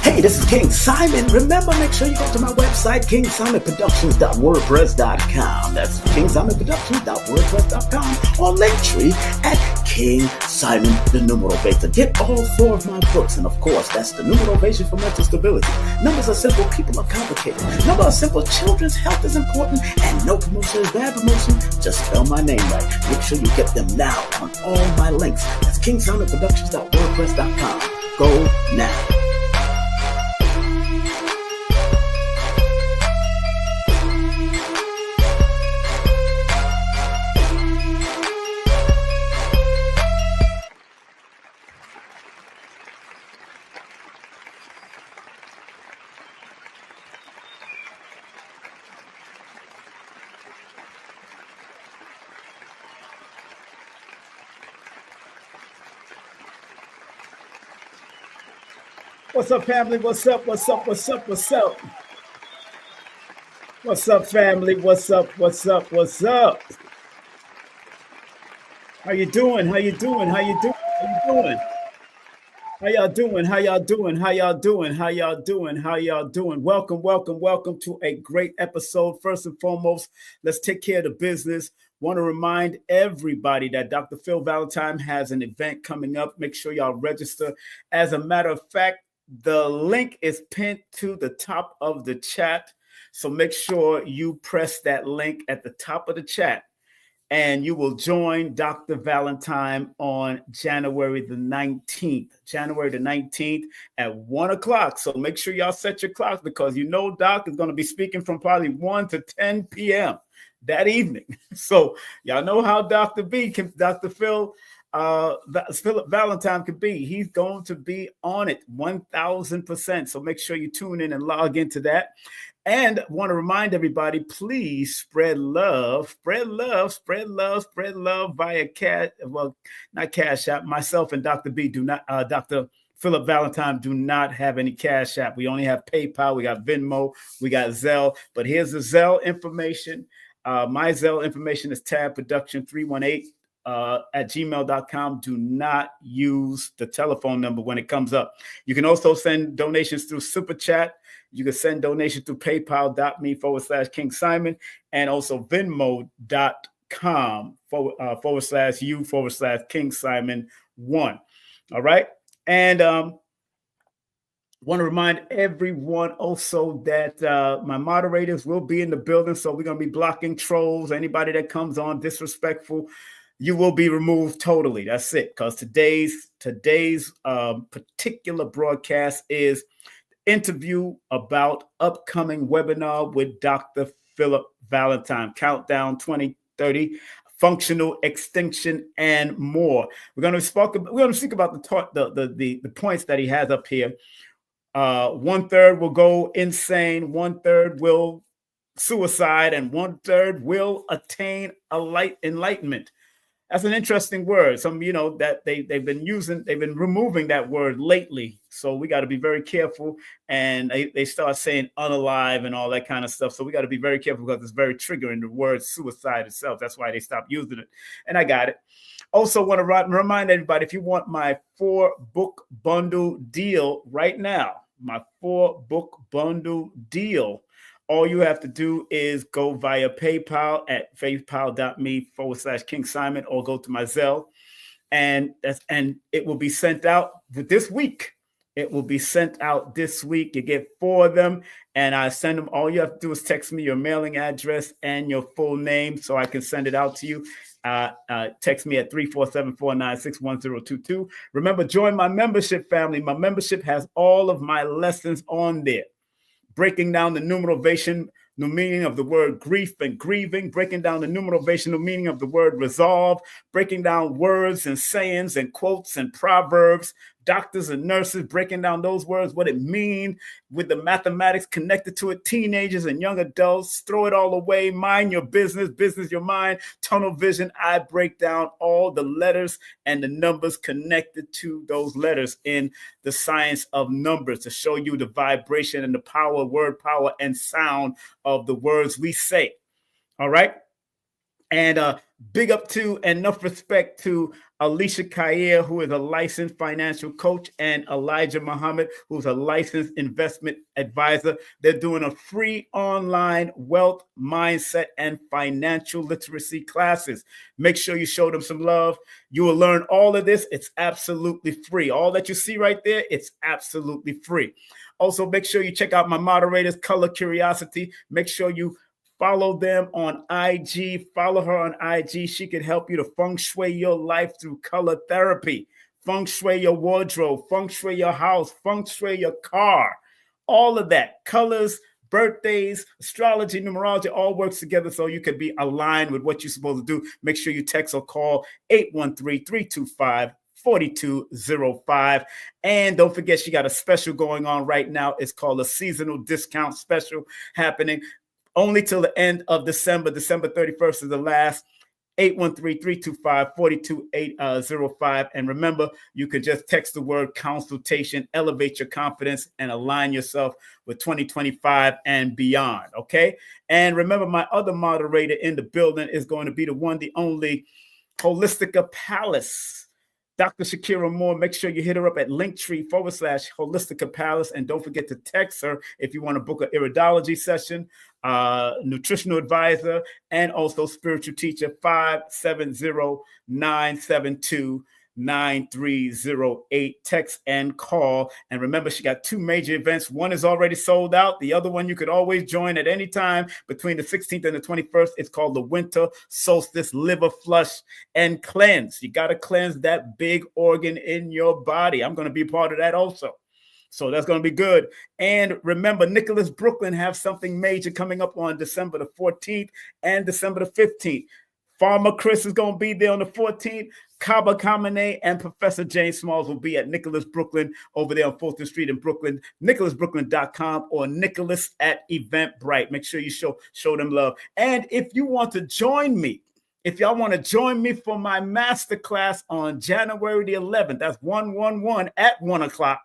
Hey, this is King Simon. Remember, make sure you go to my website, kingsimonproductions.wordpress.com. That's kingsimonproductions.wordpress.com or Linktree at King Simon the Numeral Beta. Get all 4 of my books, and of course, that's the Numerovation for Mental Stability. Numbers are simple, people are complicated. Numbers are simple, children's health is important, and no promotion is bad promotion. Just spell my name right. Make sure you get them now on all my links. That's kingsimonproductions.wordpress.com. Go now. What's up, family? What's up? What's up? What's up? What's up? What's up, family? What's up? What's up? What's up? How you doing? How you doing? How you doing? How you doing? How y'all doing? How y'all doing? How y'all doing? How y'all doing? How y'all doing? Welcome, welcome, welcome to a great episode. First and foremost, let's take care of the business. Want to remind everybody that Dr. Phil Valentine has an event coming up. Make sure y'all register. As a matter of fact, the link is pinned to the top of the chat. So make sure you press that link at the top of the chat and you will join Dr. Valentine on January the 19th. January the 19th at 1 o'clock. So make sure y'all set your clocks because you know Doc is going to be speaking from probably 1 to 10 p.m. that evening. So y'all know how Dr. Phil Phillip Valentine could be. He's going to be on it 1,000%. So make sure you tune in and log into that. And want to remind everybody, please spread love via not Cash App. Myself and Dr. B do not, Dr. Phillip Valentine do not have any Cash App. We only have PayPal. We got Venmo. We got Zelle. But here's the Zelle information. My Zelle information is tabproduction318 at gmail.com. Do not use the telephone number when it comes up. You can also send donations through Super Chat. You can send donations through paypal.me/King Simon and also venmo.com/you/King Simon 1. All right. And want to remind everyone also that my moderators will be in the building. So we're going to be blocking trolls. Anybody that comes on disrespectful, you will be removed totally. That's it. Because today's particular broadcast is interview about upcoming webinar with Dr. Phillip Valentine, Countdown 2030, Functional Extinction, and more. We're going to speak about the points that he has up here. 1/3 will go insane, 1/3 will suicide, and 1/3 will attain enlightenment. That's an interesting word. Some, that they've been removing that word lately. So we got to be very careful. And they start saying unalive and all that kind of stuff. So we got to be very careful because it's very triggering, the word suicide itself. That's why they stopped using it. And I got it. Also want to remind everybody, if you want my 4-book bundle deal right now, my 4-book bundle deal, all you have to do is go via PayPal at paypal.me/King Simon or go to my Zelle. And it will be sent out this week. It will be sent out this week. You get 4 of them and I send them. All you have to do is text me your mailing address and your full name so I can send it out to you. Text me at 347-496-1022. Remember, join my membership family. My membership has all of my lessons on there. Breaking down the numerovational meaning of the word grief and grieving, breaking down the numerovational meaning of the word resolve, breaking down words and sayings and quotes and proverbs, doctors and nurses, breaking down those words, what it means with the mathematics connected to it, teenagers and young adults, throw it all away, mind your business, business your mind, tunnel vision. I break down all the letters and the numbers connected to those letters in the science of numbers to show you the vibration and the power, word power and sound of the words we say. All right. And big up to and enough respect to Alicia Kair, who is a licensed financial coach, and Elijah Muhammad, who's a licensed investment advisor. They're doing a free online wealth, mindset, and financial literacy classes. Make sure you show them some love. You will learn all of this. It's absolutely free. All that you see right there, it's absolutely free. Also, make sure you check out my moderators, Color Curiosity. Make sure you follow them on IG. Follow her on IG. She can help you to feng shui your life through color therapy. Feng shui your wardrobe, feng shui your house, feng shui your car. All of that. Colors, birthdays, astrology, numerology, all works together so you can be aligned with what you're supposed to do. Make sure you text or call 813-325-4205. And don't forget, she got a special going on right now. It's called a seasonal discount special happening only till the end of December. December 31st is the last. 813-325-4205. And remember, you can just text the word consultation, elevate your confidence, and align yourself with 2025 and beyond. Okay. And remember, my other moderator in the building is going to be the one, the only Holistica Palace. Dr. Shakira Moore. Make sure you hit her up at Linktree/Holistica Palace. And don't forget to text her if you want to book an iridology session, nutritional advisor, and also spiritual teacher. 570-972-9308. Text and call. And remember, she got two major events. One is already sold out. The other one you could always join at any time between the 16th and the 21st. It's called the Winter Solstice Liver Flush and Cleanse. You got to cleanse that big organ in your body. I'm going to be part of that also. So that's going to be good. And remember, Nicholas Brooklyn have something major coming up on December the 14th and December the 15th. Farmer Chris is going to be there on the 14th. Kaba Kamene and Professor James Smalls will be at Nicholas Brooklyn over there on Fulton Street in Brooklyn. NicholasBrooklyn.com or Nicholas at Eventbrite. Make sure you show them love. And if you want to join me, if y'all want to join me for my masterclass on January the 11th, that's 111 at 1 o'clock.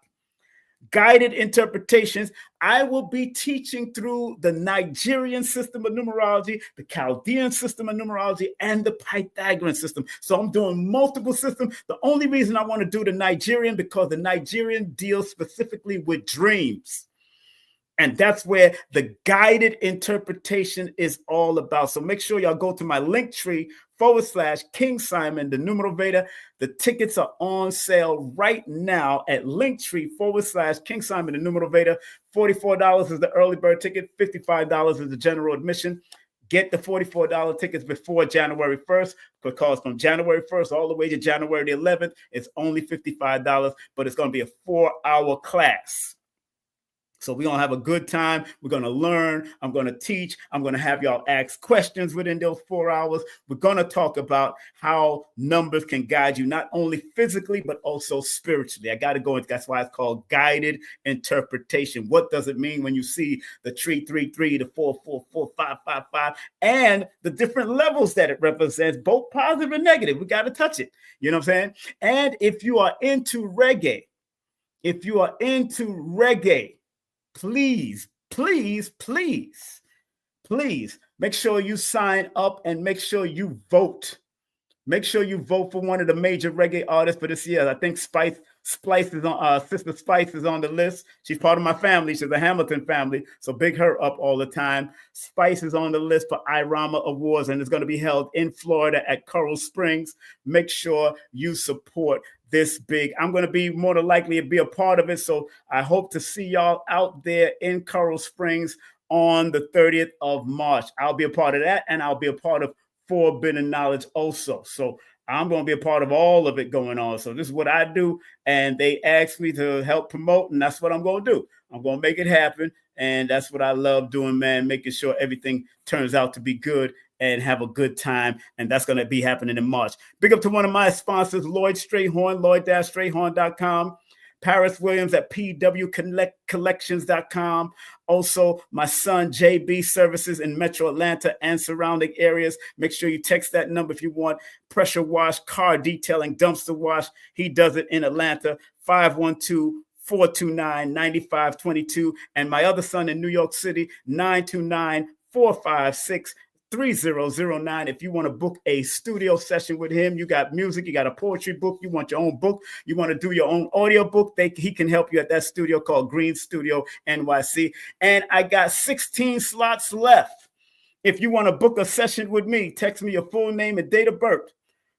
Guided interpretations. I will be teaching through the Nigerian system of numerology, the Chaldean system of numerology, and the Pythagorean system. So I'm doing multiple systems. The only reason I want to do the Nigerian because the Nigerian deals specifically with dreams. And that's where the guided interpretation is all about. So make sure y'all go to my Linktree/King Simon, the Numero Veda. The tickets are on sale right now at Linktree/King Simon, the Numero Veda. $44 is the early bird ticket. $55 is the general admission. Get the $44 tickets before January 1st, because from January 1st all the way to January the 11th, it's only $55, but it's going to be a 4-hour class. So we're going to have a good time. We're going to learn. I'm going to teach. I'm going to have y'all ask questions within those 4 hours. We're going to talk about how numbers can guide you, not only physically, but also spiritually. I got to go into, that's why it's called guided interpretation. What does it mean when you see the 333, the 444, 555, and the different levels that it represents, both positive and negative? We got to touch it. You know what I'm saying? And if you are into reggae, please make sure you sign up and make sure you vote. Make sure you vote for one of the major reggae artists for this year. I think Splice is on, Sister Spice is on the list. She's part of my family. She's a Hamilton family, so big her up all the time. Spice is on the list for IRAMA Awards, and it's going to be held in Florida at Coral Springs. Make sure you support this big. I'm going to be more than likely to be a part of it, so I hope to see y'all out there in Coral Springs on the 30th of March. I'll be a part of that, and I'll be a part of Forbidden Knowledge also. So I'm going to be a part of all of it going on. So this is what I do, and they asked me to help promote, and that's what I'm going to do. I'm going to make it happen, and that's what I love doing, man, making sure everything turns out to be good and have a good time, and that's going to be happening in March. Big up to one of my sponsors, Lloyd Strayhorn, Lloyd-Strayhorn.com. Paris Williams at pwcollections.com. Also, my son, JB Services in Metro Atlanta and surrounding areas. Make sure you text that number if you want pressure wash, car detailing, dumpster wash. He does it in Atlanta, 512-429-9522. And my other son in New York City, 929-456 3009. If you want to book a studio session with him, you got music, you got a poetry book, you want your own book, you want to do your own audio book, he can help you at that studio called Green Studio NYC. And I got 16 slots left. If you want to book a session with me, text me your full name and date of birth.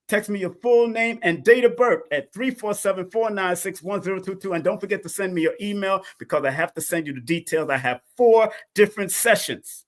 Text me your full name and date of birth at 347-496-1022. And don't forget to send me your email because I have to send you the details. I have 4 different sessions.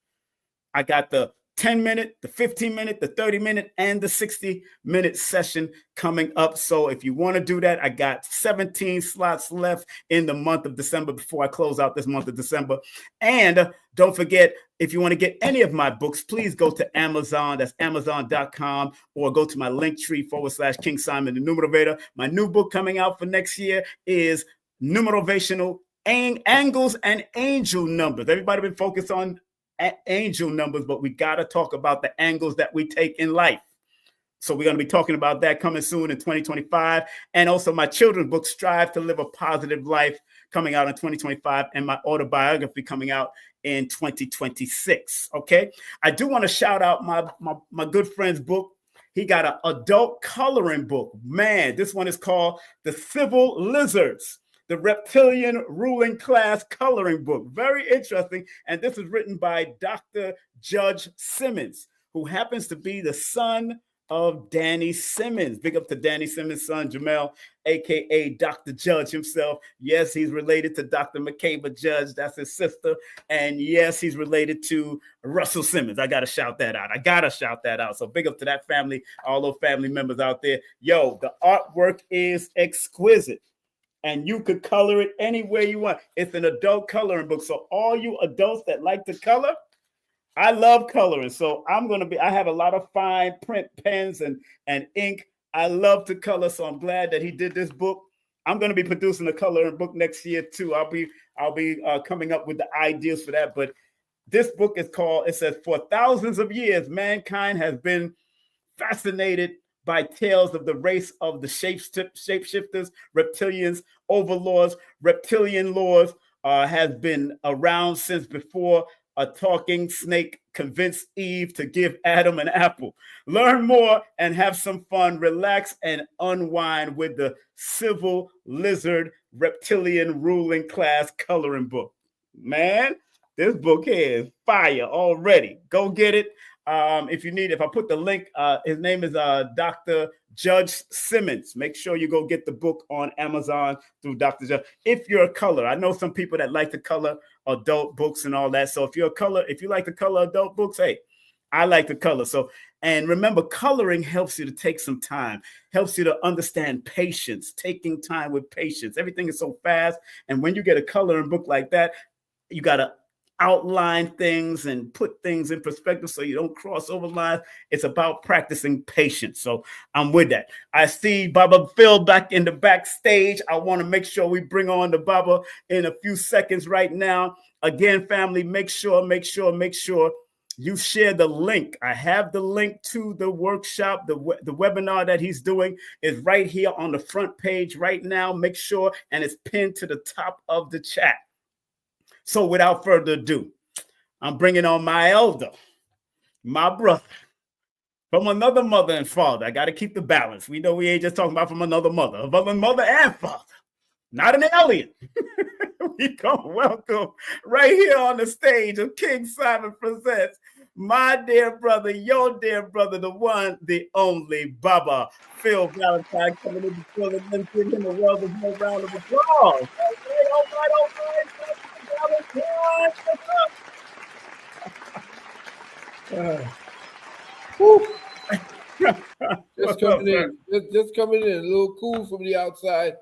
I got the 10-minute, the 15-minute, the 30-minute, and the 60-minute session coming up. So if you want to do that, I got 17 slots left in the month of December before I close out this month of December. And don't forget, if you want to get any of my books, please go to Amazon. That's Amazon.com, or go to my Linktree /King Simon the Numerovator. My new book coming out for next year is Numerovational Angles and Angel Numbers. Everybody been focused on angel numbers, but we got to talk about the angles that we take in life. So we're going to be talking about that coming soon in 2025. And also my children's book, Strive to Live a Positive Life, coming out in 2025, and my autobiography coming out in 2026. Okay. I do want to shout out my good friend's book. He got an adult coloring book. Man, this one is called The Civil Lizards, the Reptilian Ruling Class Coloring Book. Very interesting. And this is written by Dr. Judge Simmons, who happens to be the son of Danny Simmons. Big up to Danny Simmons' son, Jamel, a.k.a. Dr. Judge himself. Yes, he's related to Dr. McCabe Judge. That's his sister. And yes, he's related to Russell Simmons. I got to shout that out. So big up to that family, all those family members out there. Yo, the artwork is exquisite. And you could color it any way you want. It's an adult coloring book. So all you adults that like to color, I love coloring. So I have a lot of fine print pens and ink. I love to color. So I'm glad that he did this book. I'm going to be producing a coloring book next year too. I'll be coming up with the ideas for that. But this book is called, it says, for thousands of years, mankind has been fascinated by tales of the race of the shapeshifters, reptilians, overlords. Reptilian lords has been around since before a talking snake convinced Eve to give Adam an apple. Learn more and have some fun. Relax and unwind with the Civil Lizard Reptilian Ruling Class Coloring Book. Man, this book here is fire already. Go get it. If I put the link, his name is Dr. Judge Simmons. Make sure you go get the book on Amazon through Dr. Judge. If you're a color, I know some people that like to color adult books and all that. So if you like to color adult books, hey, I like to color. So, and remember, coloring helps you to take some time, helps you to understand patience, taking time with patience. Everything is so fast. And when you get a coloring book like that, you got to outline things and put things in perspective so you don't cross over lines. It's about practicing patience. So I'm with that. I see Baba Phil back in the backstage. I want to make sure we bring on the Baba in a few seconds right now. Again, family, make sure you share the link. I have the link to the workshop. The webinar that he's doing is right here on the front page right now. Make sure, and it's pinned to the top of the chat. So without further ado, I'm bringing on my elder, my brother, from another mother and father. I got to keep the balance. We know we ain't just talking about from another mother and father, not an alien. We gonna welcome right here on the stage of King Simon Presents, my dear brother, your dear brother, the one, the only Baba Phil Valentine, coming in before the men. Give him a well-deserved round of applause. All right. Just coming in, a little cool from the outside.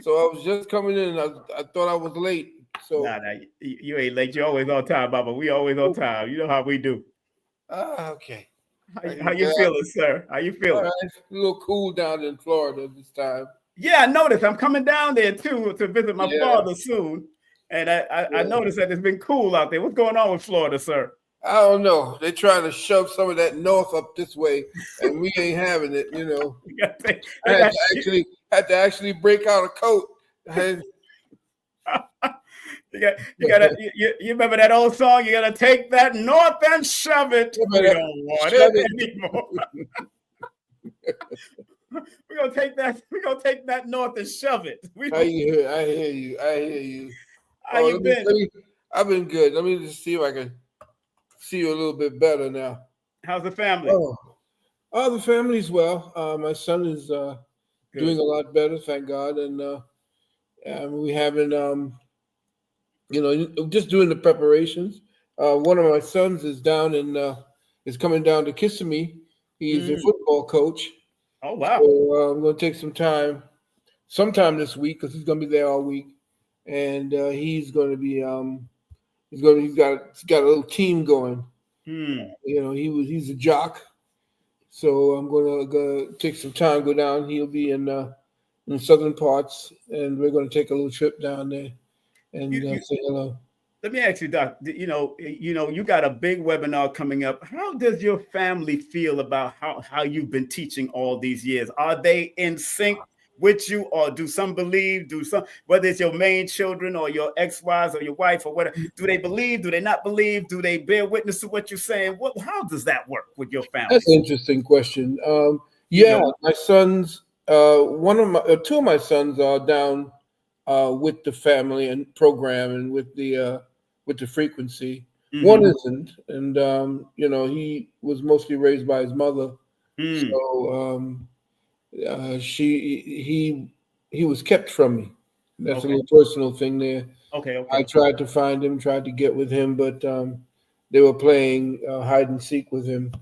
So I was just coming in. I thought I was late. So nah, you ain't late. You're always on time, Baba. We always on time. You know how we do. Okay. How you feeling, sir? How you feeling? All right. A little cool down in Florida this time. Yeah, I noticed. I'm coming down there too to visit my father soon. And I noticed that it's been cool out there. What's going on with Florida, sir? I don't know. They're trying to shove some of that north up this way, and we ain't having it, you know. I had to actually break out a coat. You remember that old song? You gotta take that north and shove it. We don't want Shove it it. anymore. We're gonna take that north and shove it. I hear you. How Oh, you been? I've been good. Let me just see if I can see you a little bit better now. How's the family? The family's well. My son is doing a lot better, thank God, and we haven't, just doing the preparations. One of my sons is is coming down to Kissimmee. He's a football coach. Oh wow! So I'm going to take some time, sometime this week, because he's going to be there all week, and he's going to be he's got a little team going. He's a jock, so I'm going to go take some time, go down. He'll be in the southern parts, and we're going to take a little trip down there and say hello. Let me ask you, Doc. You got a big webinar coming up. How does your family feel about how you've been teaching all these years? Are they in sync with you, or do some believe? Whether it's your main children or your ex-wives or your wife or whatever, do they believe? Do they not believe? Do they bear witness to what you're saying? How does that work with your family? That's an interesting question. My sons, two of my sons are down with the family and program and with the frequency. One isn't, and he was mostly raised by his mother, so he was kept from me. That's a little personal thing there. Okay. I tried to find him, tried to get with him, but they were playing hide and seek with him,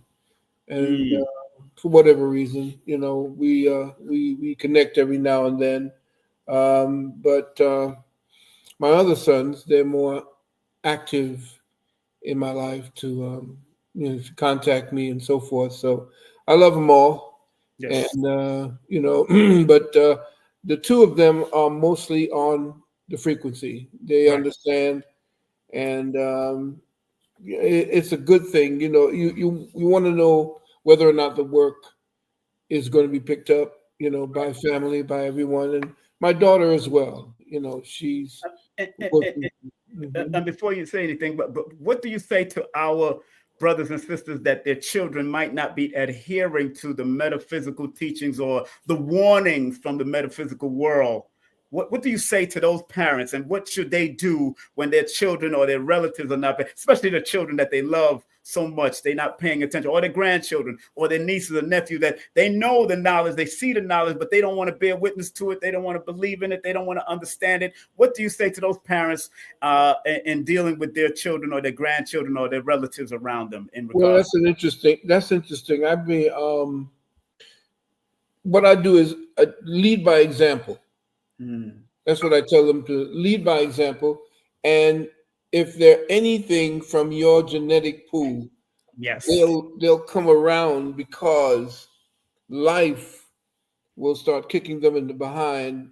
and for whatever reason, we connect every now and then. But my other sons, they're more active in my life to to contact me and so forth. So I love them all. Yes. And but the two of them are mostly on the frequency. They understand, and it's a good thing. You want to know whether or not the work is going to be picked up, by family, by everyone, and my daughter as well. She's working. And before you say anything, but what do you say to our brothers and sisters that their children might not be adhering to the metaphysical teachings or the warnings from the metaphysical world? What do you say to those parents, and what should they do when their children or their relatives are not, especially the children that they love so much, they're not paying attention, or their grandchildren or their nieces or nephews that they know the knowledge, they see the knowledge, but they don't want to bear witness to it. They don't want to believe in it. They don't want to understand it. What do you say to those parents in dealing with their children or their grandchildren or their relatives around them in regards? Well, that's interesting. What I do is lead by example. That's what I tell them, to lead by example. And if they're anything from your genetic pool, yes, they'll come around, because life will start kicking them in the behind.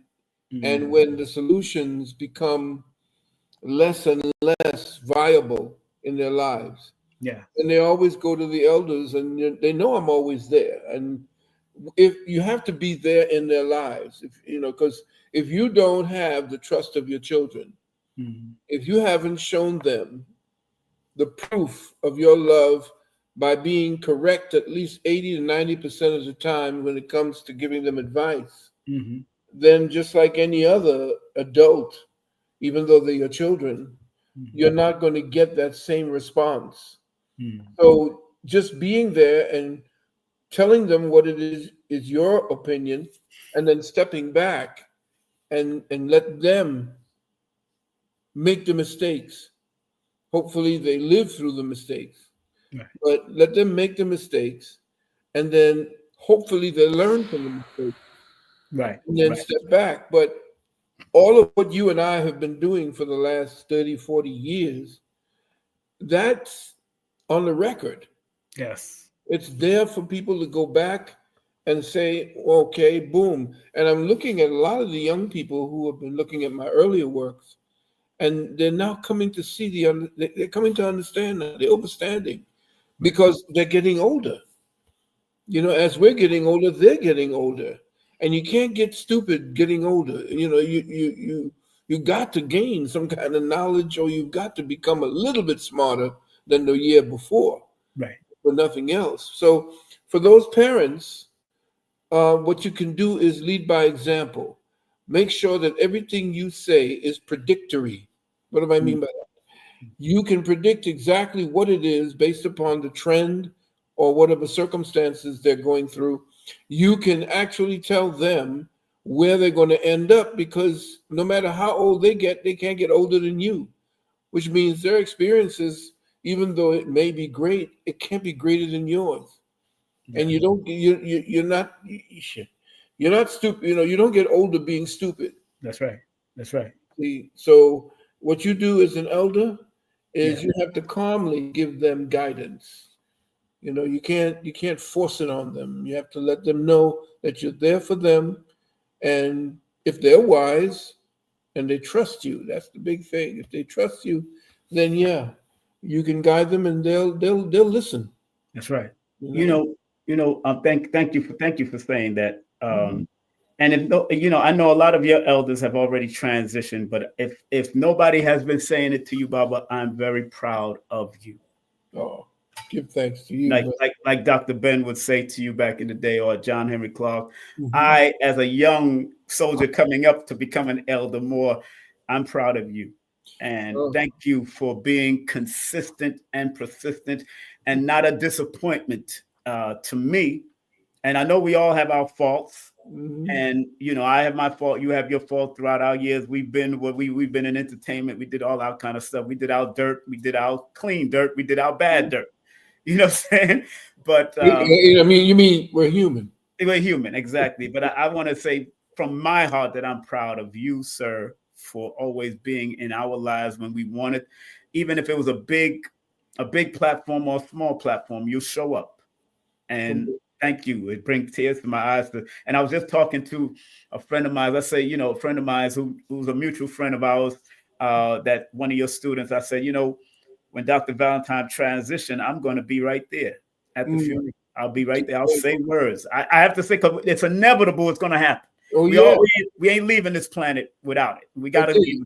And when the solutions become less and less viable in their lives, and they always go to the elders, and they know I'm always there. And if you have to be there in their lives, because if you don't have the trust of your children, if you haven't shown them the proof of your love by being correct at least 80 to 90% of the time when it comes to giving them advice, then just like any other adult, even though they're your children, you're not going to get that same response. So just being there and telling them what it is your opinion, and then stepping back and let them make the mistakes. Hopefully they live through the mistakes, but let them make the mistakes, and then hopefully they learn from the mistakes, and then step back. But all of what you and I have been doing for the last 30, 40 years, that's on the record. Yes. It's there for people to go back and say, okay, boom. And I'm looking at a lot of the young people who have been looking at my earlier works, and they're now coming to see they're coming to understand that they're overstanding, because they're getting older. As we're getting older, they're getting older, and you can't get stupid getting older. You got to gain some kind of knowledge, or you've got to become a little bit smarter than the year before, Right. but nothing else. So for those parents, what you can do is lead by example. Make sure that everything you say is predictory. What do I mean by that? You can predict exactly what it is based upon the trend or whatever circumstances they're going through. You can actually tell them where they're going to end up, because no matter how old they get, they can't get older than you, which means their experiences, even though it may be great, it can't be greater than yours. And Yeah. you're not stupid. You don't get older being stupid. That's right. That's right. See, so what you do as an elder Yeah. is you have to calmly give them guidance. You can't force it on them. You have to let them know that you're there for them, and if they're wise and they trust you, that's the big thing. If they trust you, then yeah, you can guide them, and they'll listen. That's right. You You know. know, thank you for saying that. Mhm. And if no, I know a lot of your elders have already transitioned, but if nobody has been saying it to you, Baba, I'm very proud of you. Oh, give thanks to you, like but like like Dr. Ben would say to you back in the day, or John Henry Clark. mhm. I, as a young soldier coming up to become an elder more, I'm proud of you. And Oh, thank you for being consistent and persistent and not a disappointment to me. And I know we all have our faults. mhm. And I have my fault. You have your fault. Throughout our years, we've been in entertainment. We did all our kind of stuff. We did our dirt. We did our clean dirt. We did our bad dirt. You know what I'm saying? But I mean, you mean we're human. we're human, exactly. But I want to say from my heart that I'm proud of you, sir, for always being in our lives when we wanted, even if it was a big platform or a small platform, you show up. And thank you. It brings tears to my eyes. And I was just talking to a friend of mine. Let's say, a friend of mine who's a mutual friend of ours, that one of your students, I said, when Dr. Valentine transitioned, I'm going to be right there at the Mm. funeral. I'll be right there. I'll say words. I have to say, because it's inevitable. It's going to happen. Oh We yeah, all we ain't leaving this planet without it. We got to indeed,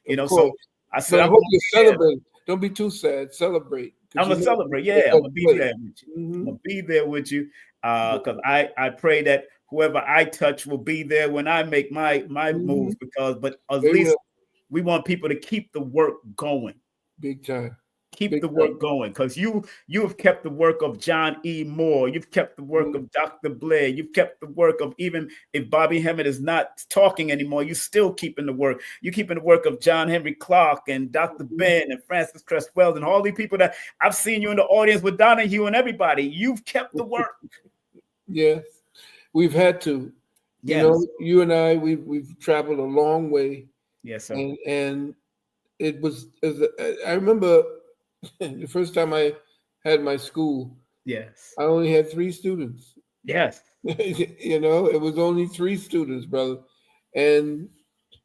leave. of So course. I said, But I I'm hope going to you be there. celebrate. Don't be too sad. Celebrate, because I'm gonna celebrate. Yeah, I'm that gonna be place. there with you. I'm Mm-hmm. gonna be there with you. Because I pray that whoever I touch will be there when I make my Mm-hmm. moves. But at They least will. we want people to keep the work going. Big time. Keep Big the time. work going, because you have kept the work of John E. Moore. You've kept the work Mhm. of Dr. Blair. You've kept the work of, even if Bobby Hemmett is not talking anymore, you still keeping the work. You keeping the work of John Henry Clark and Dr. Ben and Francis Cress Wells and all these people that I've seen you in the audience with Donahue and everybody. You've kept the work. Yes, we've had to. Yes. You and I, we've traveled a long way, Yes, sir. and it was. I remember the first time I had my school, Yes. I only had three students. Yes. It was only three students, brother, and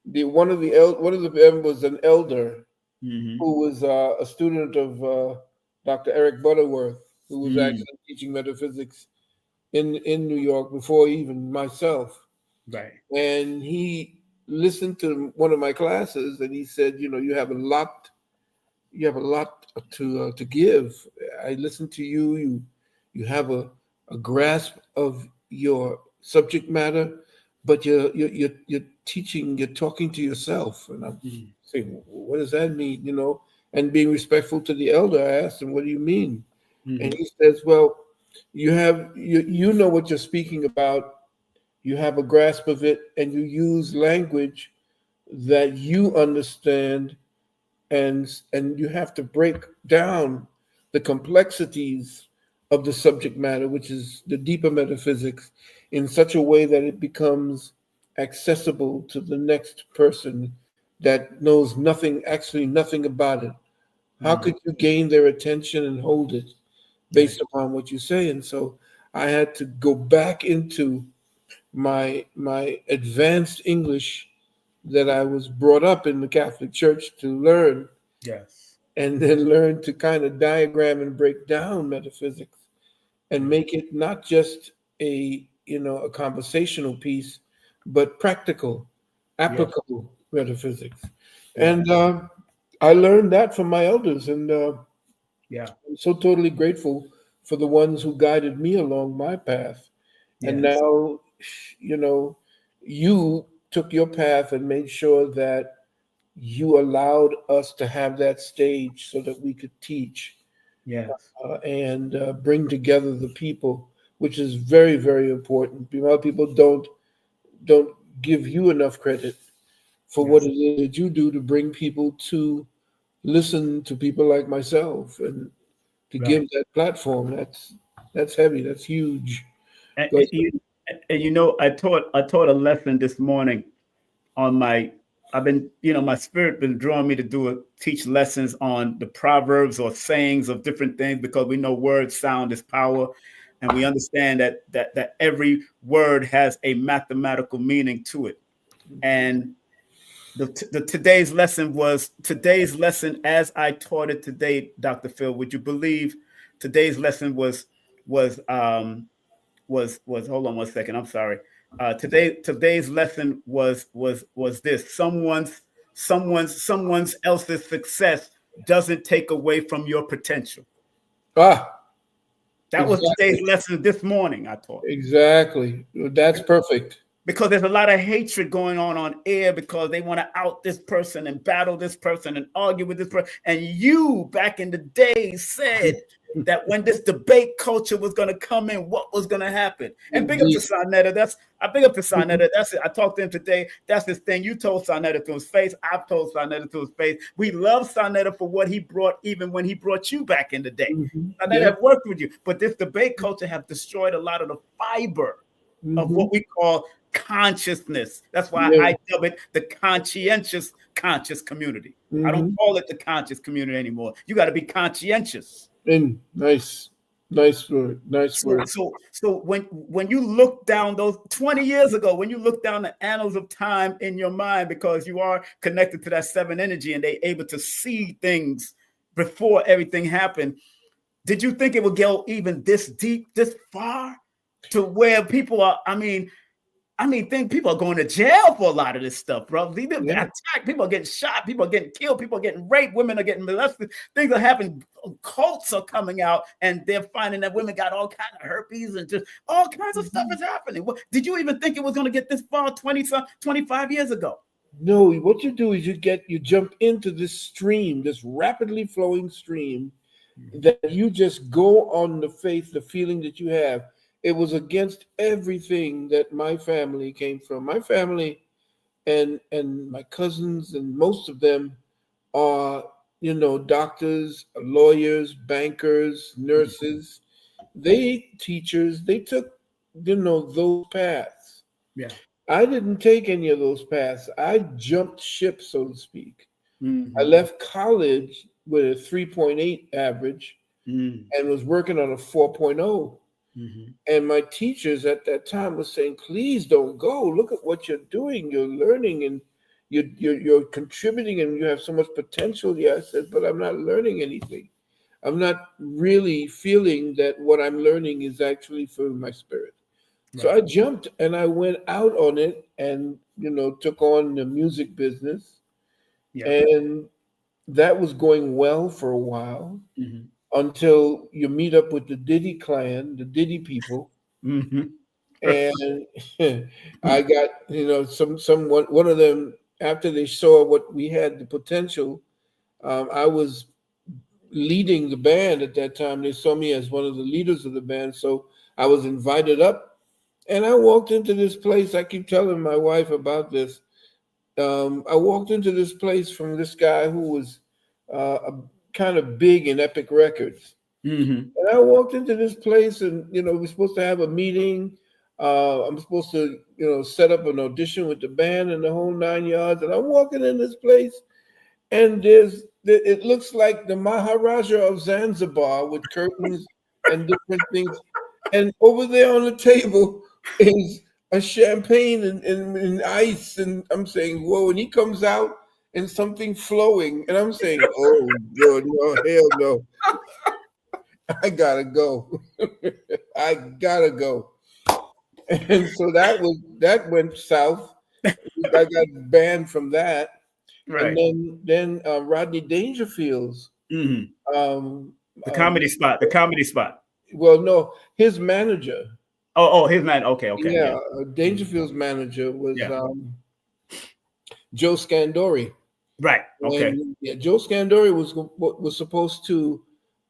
one of the them was an elder Mm-hmm. who was a student of Dr. Eric Butterworth, who was Mm. actually teaching metaphysics in New York before even myself. Right. And he listened to one of my classes, and he said, you have a lot to give. I listened to you. You have a grasp of your subject matter, but you're teaching. You're talking to yourself. And I'm Mm. saying, what does that mean? And being respectful to the elder, I asked him, what do you mean? And Mm-hmm. he says, well, you know what you're speaking about. You have a grasp of it, and you use language that you understand, and you have to break down the complexities of the subject matter, which is the deeper metaphysics, in such a way that it becomes accessible to the next person that knows nothing, actually nothing about it. How Mm. could you gain their attention and hold it Right. based upon what you say? And so I had to go back into my advanced English that I was brought up in the Catholic Church to learn, Yes. and then learn to kind of diagram and break down metaphysics and Mm. make it not just a conversational piece, but practical, Yes. applicable. metaphysics. Yeah. And I learned that from my elders, and Yeah. I'm so totally grateful for the ones who guided me along my path. And Yes. now, you know, you took your path and made sure that you allowed us to have that stage so that we could teach Yes. and bring together the people, which is very, very important. A lot of people don't give you enough credit for what Yes. it is that you do to bring people to listen to people like myself and to give Right. that platform. That's heavy. That's huge. And, But and you, and you know, I taught a lesson this morning on my. I've been, my spirit been drawing me to teach lessons on the proverbs or sayings of different things, because we know word sound is power, and we understand that every word has a mathematical meaning to it. And today's lesson as I taught it today, Dr. Phil. Would you believe today's lesson was hold on one second. I'm sorry. Today's lesson was this: someone's else's success doesn't take away from your potential. ah, That was exactly, today's lesson this morning. I taught. exactly. That's perfect. Because there's a lot of hatred going on air, because they want to out this person and battle this person and argue with this person. And you back in the day said that when this debate culture was going to come in, what was going to happen. And big up to Indeed. Sonetta. I big up to Sonetta. That's it. I talked to him today. That's his thing. You told Sonetta to his face. I've told Sonetta to his face. We love Sonetta for what he brought, even when he brought you back in the day. Mhm. Sonetta Yeah. have worked with you, but this debate culture have destroyed a lot of the fiber of Hmm. what we call consciousness. That's why Yeah. I dub it the conscientious conscious community. I don't Hmm. call it the conscious community anymore. You got to be conscientious. And nice, nice word, nice So word. when you look down those 20 years ago, when you look down the annals of time in your mind, because you are connected to that seven energy and they able to see things before everything happened, did you think it would go even this deep, this far, to where people are? Think people are going to jail for a lot of this stuff, bro. They've been Yeah. attacked. People are getting shot. People are getting killed. People are getting raped. Women are getting molested. Things are happening. Cults are coming out, and they're finding that women got all kinds of herpes and just all kinds of stuff Mhm. is happening. Did you even think it was going to get this far 25 years ago? No, what you do is you jump into this stream, this rapidly flowing stream, Mhm. that you just go on the faith, the feeling that you have. It was against everything that my family came from. My family and my cousins and most of them are, doctors, lawyers, bankers, nurses. They teachers. They took, those paths. Yeah. I didn't take any of those paths. I jumped ship, so to speak. I Mm-hmm. left college with a 3.8 average Mm-hmm. and was working on a 4.0. Mm-hmm. And my teachers at that time was saying, please don't go. Look at what you're doing. You're learning and you're contributing and you have so much potential. Yeah, I said, but I'm not learning anything. I'm not really feeling that what I'm learning is actually for my spirit. So Right. I jumped and I went out on it and, took on the music business. Yeah. And that was going well for a while Mm-hmm. until you meet up with the Diddy clan, the Diddy people. Mm-hmm. And I got, one of them, after they saw what we had the potential. I was leading the band at that time. They saw me as one of the leaders of the band. So I was invited up and I walked into this place. I keep telling my wife about this. I walked into this place from this guy who was kind of big in Epic Records. Mm-hmm. And I walked into this place, and we're supposed to have a meeting. I'm supposed to, set up an audition with the band and the whole 9 yards. And I'm walking in this place, and it looks like the Maharaja of Zanzibar with curtains and different things. And over there on the table is a champagne and ice, and I'm saying, whoa! And he comes out and something flowing, and I'm saying, oh, Lord, no, hell no. I gotta go. I gotta go. And so that went south. I got banned from that. And Right. then Rodney Dangerfield's Hmm. um, The um, comedy spot. The comedy spot. well, no, his manager, Oh, his man. Okay, okay, yeah, yeah. Mhm. Dangerfield's manager was Yeah. Joe Scandori. Right. Okay. And yeah, Joe Scandori was supposed to,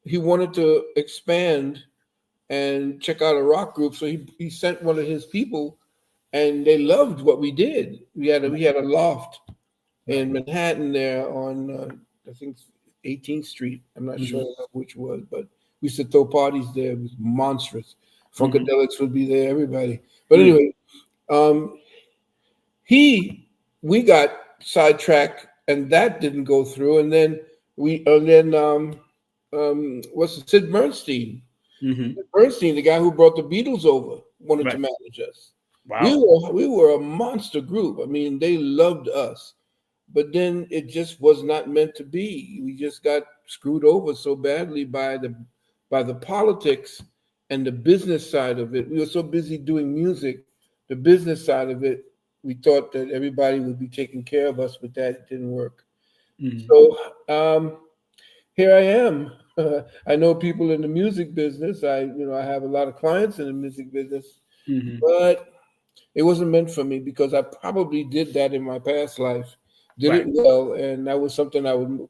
he wanted to expand and check out a rock group, so he sent one of his people, and they loved what we did. We had a loft Right. in Manhattan there on I think 18th Street. I'm not sure Hmm. which was, but we used to throw parties there. It was monstrous. Hmm. Funkadelics would be there, everybody. But Mm. anyway, um, he we got sidetracked, and that didn't go through. And then what's it, Sid Bernstein? Hmm. Bernstein, the guy who brought the Beatles over, wanted to Right. manage us. We Wow. were we were a monster group. I mean, they loved us, but then it just was not meant to be. We just got screwed over so badly by the politics and the business side of it. We were so busy doing music, the business side of it. We thought that everybody would be taking care of us, but that didn't work. Hmm. So here I am. I know people in the music business. I have a lot of clients in the music business, Hmm. but it wasn't meant for me because I probably did that in my past life, did it Right. well, and that was something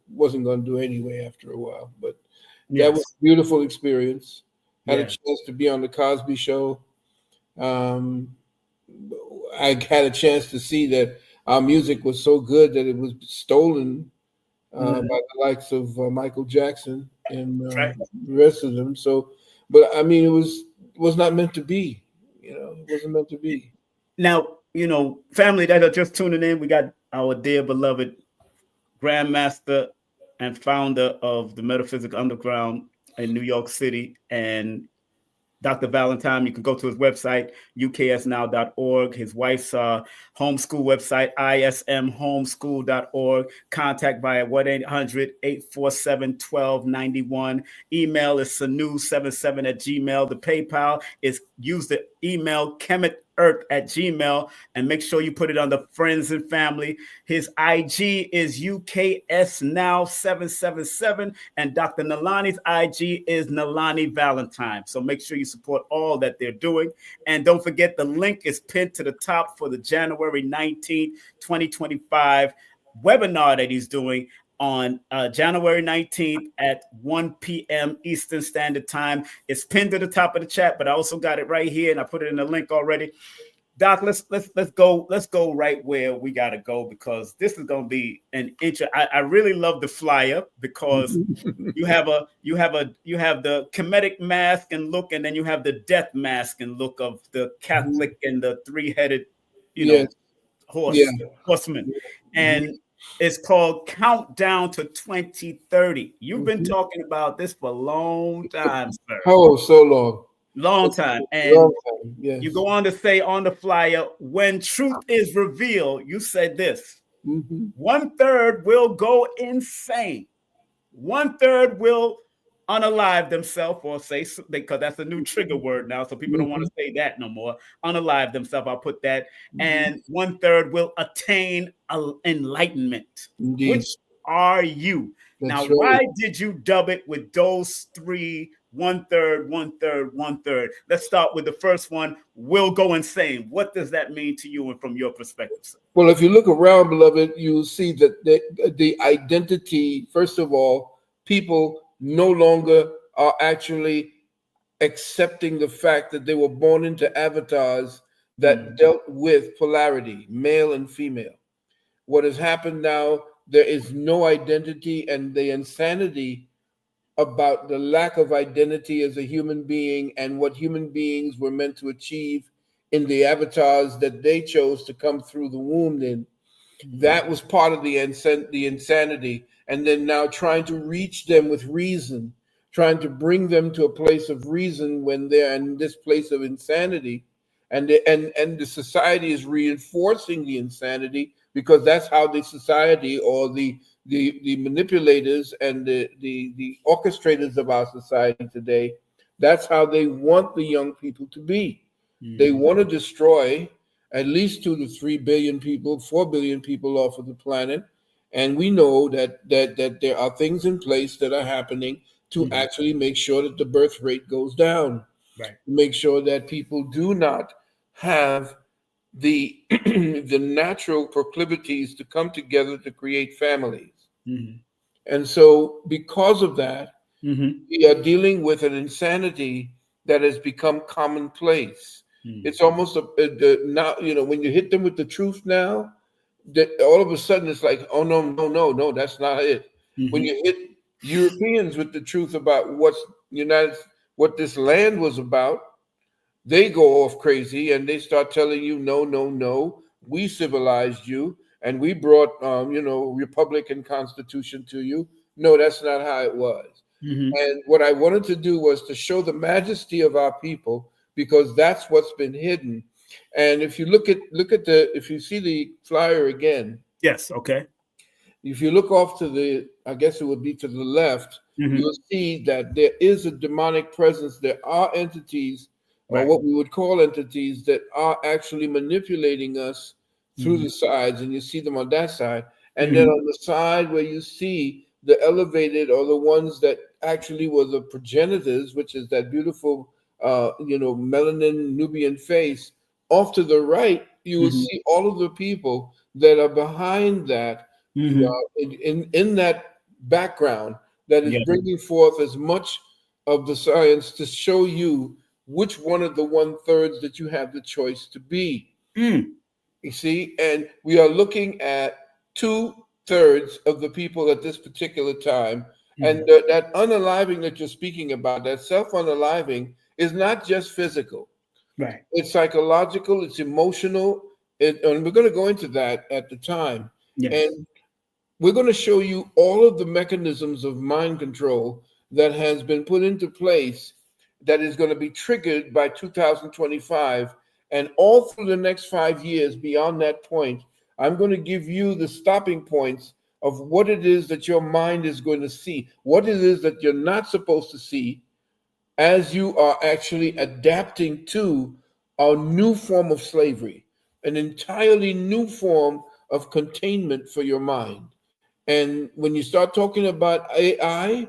wasn't going to do anyway after a while. But that was Yes. a beautiful experience. Had a Yeah. chance to be on the Cosby Show. Um, I had a chance to see that our music was so good that it was stolen Hmm. by the likes of Michael Jackson and Right. the rest of them. So, but I mean, it was not meant to be. It wasn't meant to be. Now, family that are just tuning in, we got our dear beloved grandmaster and founder of the Metaphysical Underground in New York City, and Dr. Valentine. You can go to his website, uksnow.org. His wife's homeschool website, ismhomeschool.org. Contact via 1-800-847-1291. Email is sanu77 at gmail. The PayPal is use the email chemitearth@gmail, and make sure you put it under friends and family. His IG is uksnow777, and Dr. Nalani's IG is Nalani Valentine. So make sure you support all that they're doing. And don't forget, the link is pinned to the top for the January 19th, 2025 webinar that he's doing on January 19th at 1 p.m. Eastern Standard Time. It's pinned to the top of the chat, but I also got it right here, and I put it in the link already. Doc, let's go right where we gotta go, because this is gonna be an intro. I really love the flyer because you have the Kemetic mask and look, and then you have the death mask and look of the Catholic and the three-headed, you Yes, know, yeah. horseman. Mhm. And it's called Countdown to 2030. You've been Mhm. talking about this for a long time, sir. Oh, so long. Long time. Long And time. you Yes. go on to say on the flyer, when truth is revealed, you said this: Hmm. 1/3 will go insane. 1/3 will unalive themselves, or say, because that's a new trigger word now, so people don't want Hmm. to say that no more. Unalive themselves, I'll put that. Hmm. And 1/3 will attain enlightenment. Indeed. Which are you? Now, That's why right. did you dub it with those three: 1/3, 1/3, 1/3? Let's start with the first one: will go insane. What does that mean to you and from your perspective, sir? Well, if you look around, beloved, you'll see that the identity, first of all, people no longer are actually accepting the fact that they were born into avatars that Mm, dealt with polarity, male and female. What has happened now, there is no identity, and the insanity about the lack of identity as a human being and what human beings were meant to achieve in the avatars that they chose to come through the womb in. mm, That was part of the insanity. And then now trying to reach them with reason, trying to bring them to a place of reason when they're in this place of insanity. And the society is reinforcing the insanity, because that's how the society, or the manipulators and the orchestrators of our society today, that's how they want the young people to be. They mm, want to destroy. at least 2 to 3 billion people, 4 billion people off of the planet, and we know that there are things in place that are happening to actually make sure that the birth rate goes down, Right. make sure that people do not have the the natural proclivities to come together to create families. And so because of that, we are dealing with an insanity that has become commonplace. It's almost now, when you hit them with the truth now, that all of a sudden it's like, oh no, no, no, no, that's not it. When you hit Europeans with the truth about what this land was about, they go off crazy and they start telling you, no, no, no, we civilized you and we brought, Republican Constitution to you. No, that's not how it was. And what I wanted to do was to show the majesty of our people, because that's what's been hidden. And if you if you see the flyer again. Yes. Okay. If you look off to I guess it would be to the left, you'll see that there is a demonic presence. There are entities, or what we would call entities, that are actually manipulating us through the sides, and you see them on that side. And then on the side where you see the elevated, or the ones that actually were the progenitors, which is that beautiful, melanin Nubian face, off to the right, you will see all of the people that are behind that, in that background, that is bringing forth as much of the science to show you which one of the 1/3 that you have the choice to be. You see, and we are looking at 2/3 of the people at this particular time. And that unaliving that you're speaking about, that self-unaliving, is not just physical. Right. It's psychological, it's emotional, and we're going to go into that at the time. Yes. And we're going to show you all of the mechanisms of mind control that has been put into place, that is going to be triggered by 2025. And all through the next 5 years beyond that point, I'm going to give you the stopping points of what it is that your mind is going to see, what it is that you're not supposed to see, as you are actually adapting to a new form of slavery, an entirely new form of containment for your mind. And when you start talking about AI,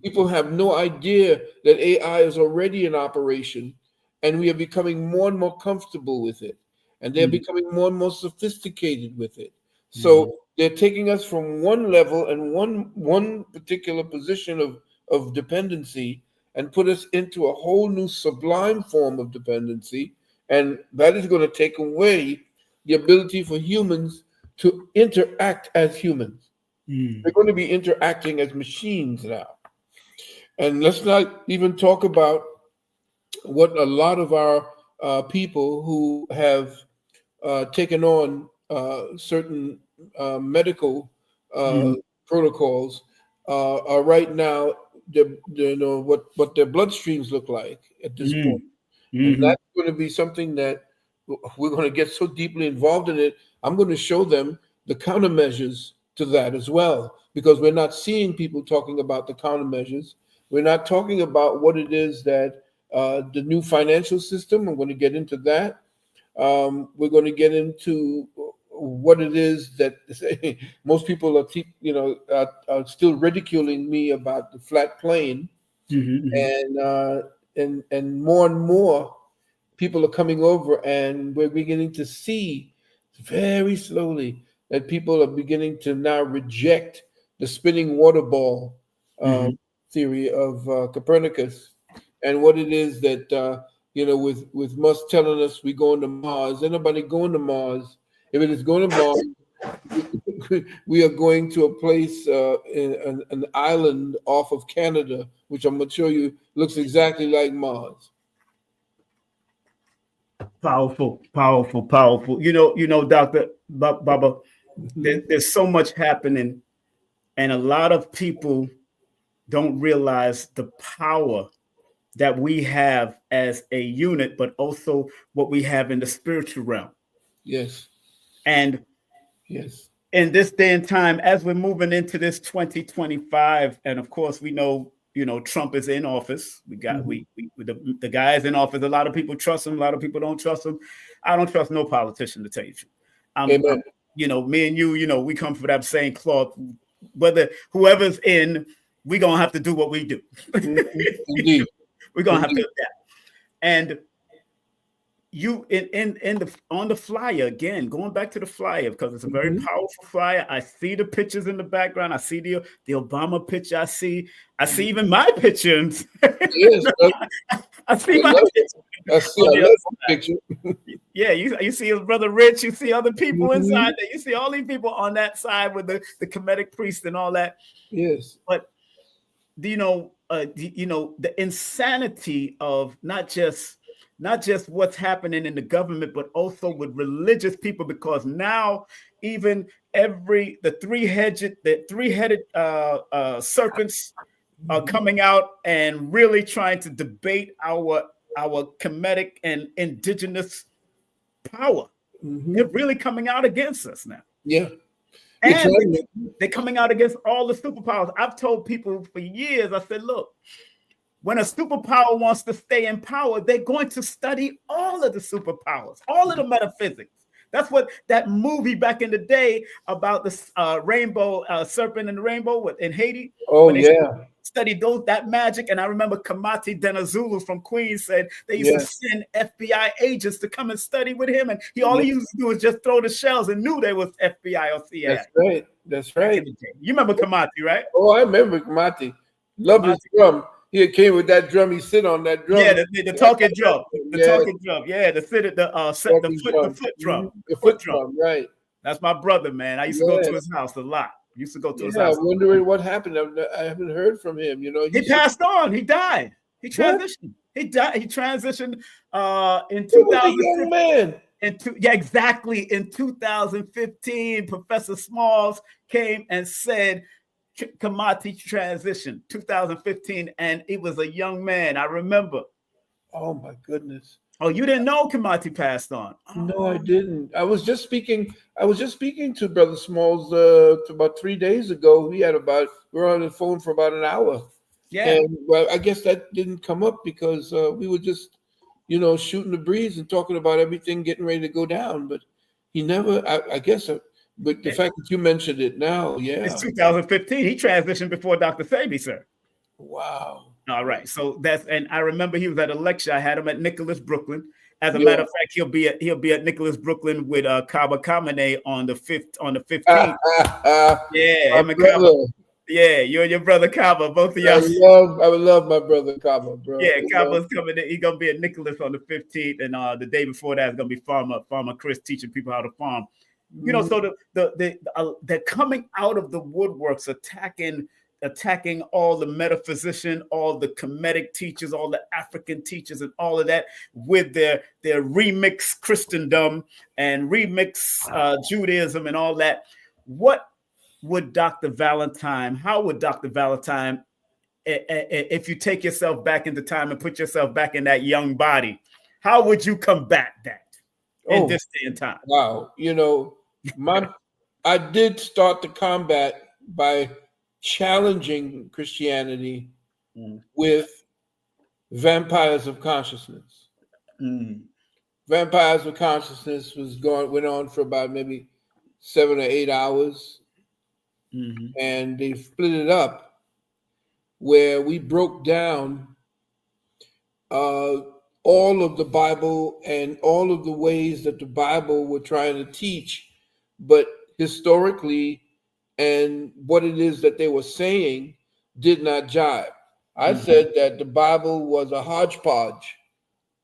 people have no idea that AI is already in operation, and we are becoming more and more comfortable with it, and they're becoming more and more sophisticated with it. So they're taking us from one level and one particular position of dependency, and put us into a whole new sublime form of dependency. And that is going to take away the ability for humans to interact as humans. They're going to be interacting as machines now. And let's not even talk about what a lot of our people who have taken on certain medical protocols are right now. They know what their bloodstreams look like at this point. And that's going to be something that we're going to get so deeply involved in it. I'm going to show them the countermeasures to that as well, because we're not seeing people talking about the countermeasures. We're not talking about what it is that the new financial system, I'm going to get into that. We're going to get into what it is that most people are still ridiculing me about the flat plane, and more people are coming over, and we're beginning to see very slowly that people are beginning to now reject the spinning water ball theory of Copernicus, and what it is that with Musk telling us we're going to Mars. Ain't nobody going to Mars. If it is going to Mars, we are going to a place, in an island off of Canada, which I'm going to show you looks exactly like Mars. Powerful, powerful, powerful. Dr. Baba, there's so much happening, and a lot of people don't realize the power that we have as a unit, but also what we have in the spiritual realm. Yes. And yes, in this day and time, as we're moving into this 2025, and of course we know, Trump is in office. We got the guy is in office. A lot of people trust him. A lot of people don't trust him. I don't trust no politician, to tell you the truth. Me and you, we come from that same cloth. Whether whoever's in, we're gonna have to do what we do. Indeed. We're gonna have to adapt. And you on the flyer, again, going back to the flyer, because it's a very powerful flyer. I see the pictures in the background. I see the Obama picture. I see even my pictures. Yes, I see my picture. I see a picture. Yeah, you see his brother Rich. You see other people inside there. You see all these people on that side with the Kemetic priest and all that. Yes, but the insanity of not just what's happening in the government, but also with religious people, because now even the three-headed serpents are coming out and really trying to debate our Kemetic and indigenous power. They're really coming out against us now. Yeah. And they're coming out against all the superpowers. I've told people for years, I said, look, when a superpower wants to stay in power, they're going to study all of the superpowers, all of the metaphysics. That's what that movie back in the day about the rainbow serpent and the rainbow in Haiti. Oh, yeah. Studied that magic. And I remember Kamati Denazulu from Queens said they used to send FBI agents to come and study with him. And all he used to do was just throw the shells and knew they was FBI or CIA. That's right. You remember Kamati, right? Oh, I remember Kamati. Loved his drum. He came with that drum. He sit on that drum. Yeah, the talking drum. The talking drum. Yeah, the foot drum. The foot drum, right. That's my brother, man. I used to go to his house a lot. Used to go to his house. I'm wondering what happened. I haven't heard from him. He passed on. He died. He transitioned. He died. He transitioned in 2000. Young man. Exactly. In 2015, Professor Smalls came and said Kamati transition 2015, and it was a young man. I remember. Oh my goodness. Oh, you didn't know Kamati passed on? Oh. No, I didn't. I was just speaking to Brother Smalls about 3 days ago. We were on the phone for about an hour. Yeah. And well, I guess that didn't come up because we were just, shooting the breeze and talking about everything getting ready to go down. But he never, I guess, but the fact that you mentioned it now, It's 2015. He transitioned before Dr. Sabi, sir. Wow. All right. So and I remember he was at a lecture. I had him at Nicholas Brooklyn. As a matter of fact, he'll be at Nicholas Brooklyn with Kaba Kamene on the 15th. Yeah, him and Kaba. Yeah, you and your brother Kaba, both of y'all. I would love my brother Kaba, bro. Yeah, Kaba's coming in. He's gonna be at Nicholas on the 15th, and the day before that is gonna be Farmer Chris teaching people how to farm. So they're coming out of the woodworks, attacking all the metaphysician, all the Kemetic teachers, all the African teachers, and all of that with their remix Christendom and remix Judaism and all that. What would Dr. Valentine? How would Dr. Valentine, if you take yourself back into time and put yourself back in that young body, how would you combat that in this day and time? Wow, I did start the combat by challenging Christianity with Vampires of Consciousness. Vampires of Consciousness went on for about maybe 7 or 8 hours. And they split it up where we broke down all of the Bible and all of the ways that the Bible were trying to teach, but historically and what it is that they were saying did not jive. I said that the Bible was a hodgepodge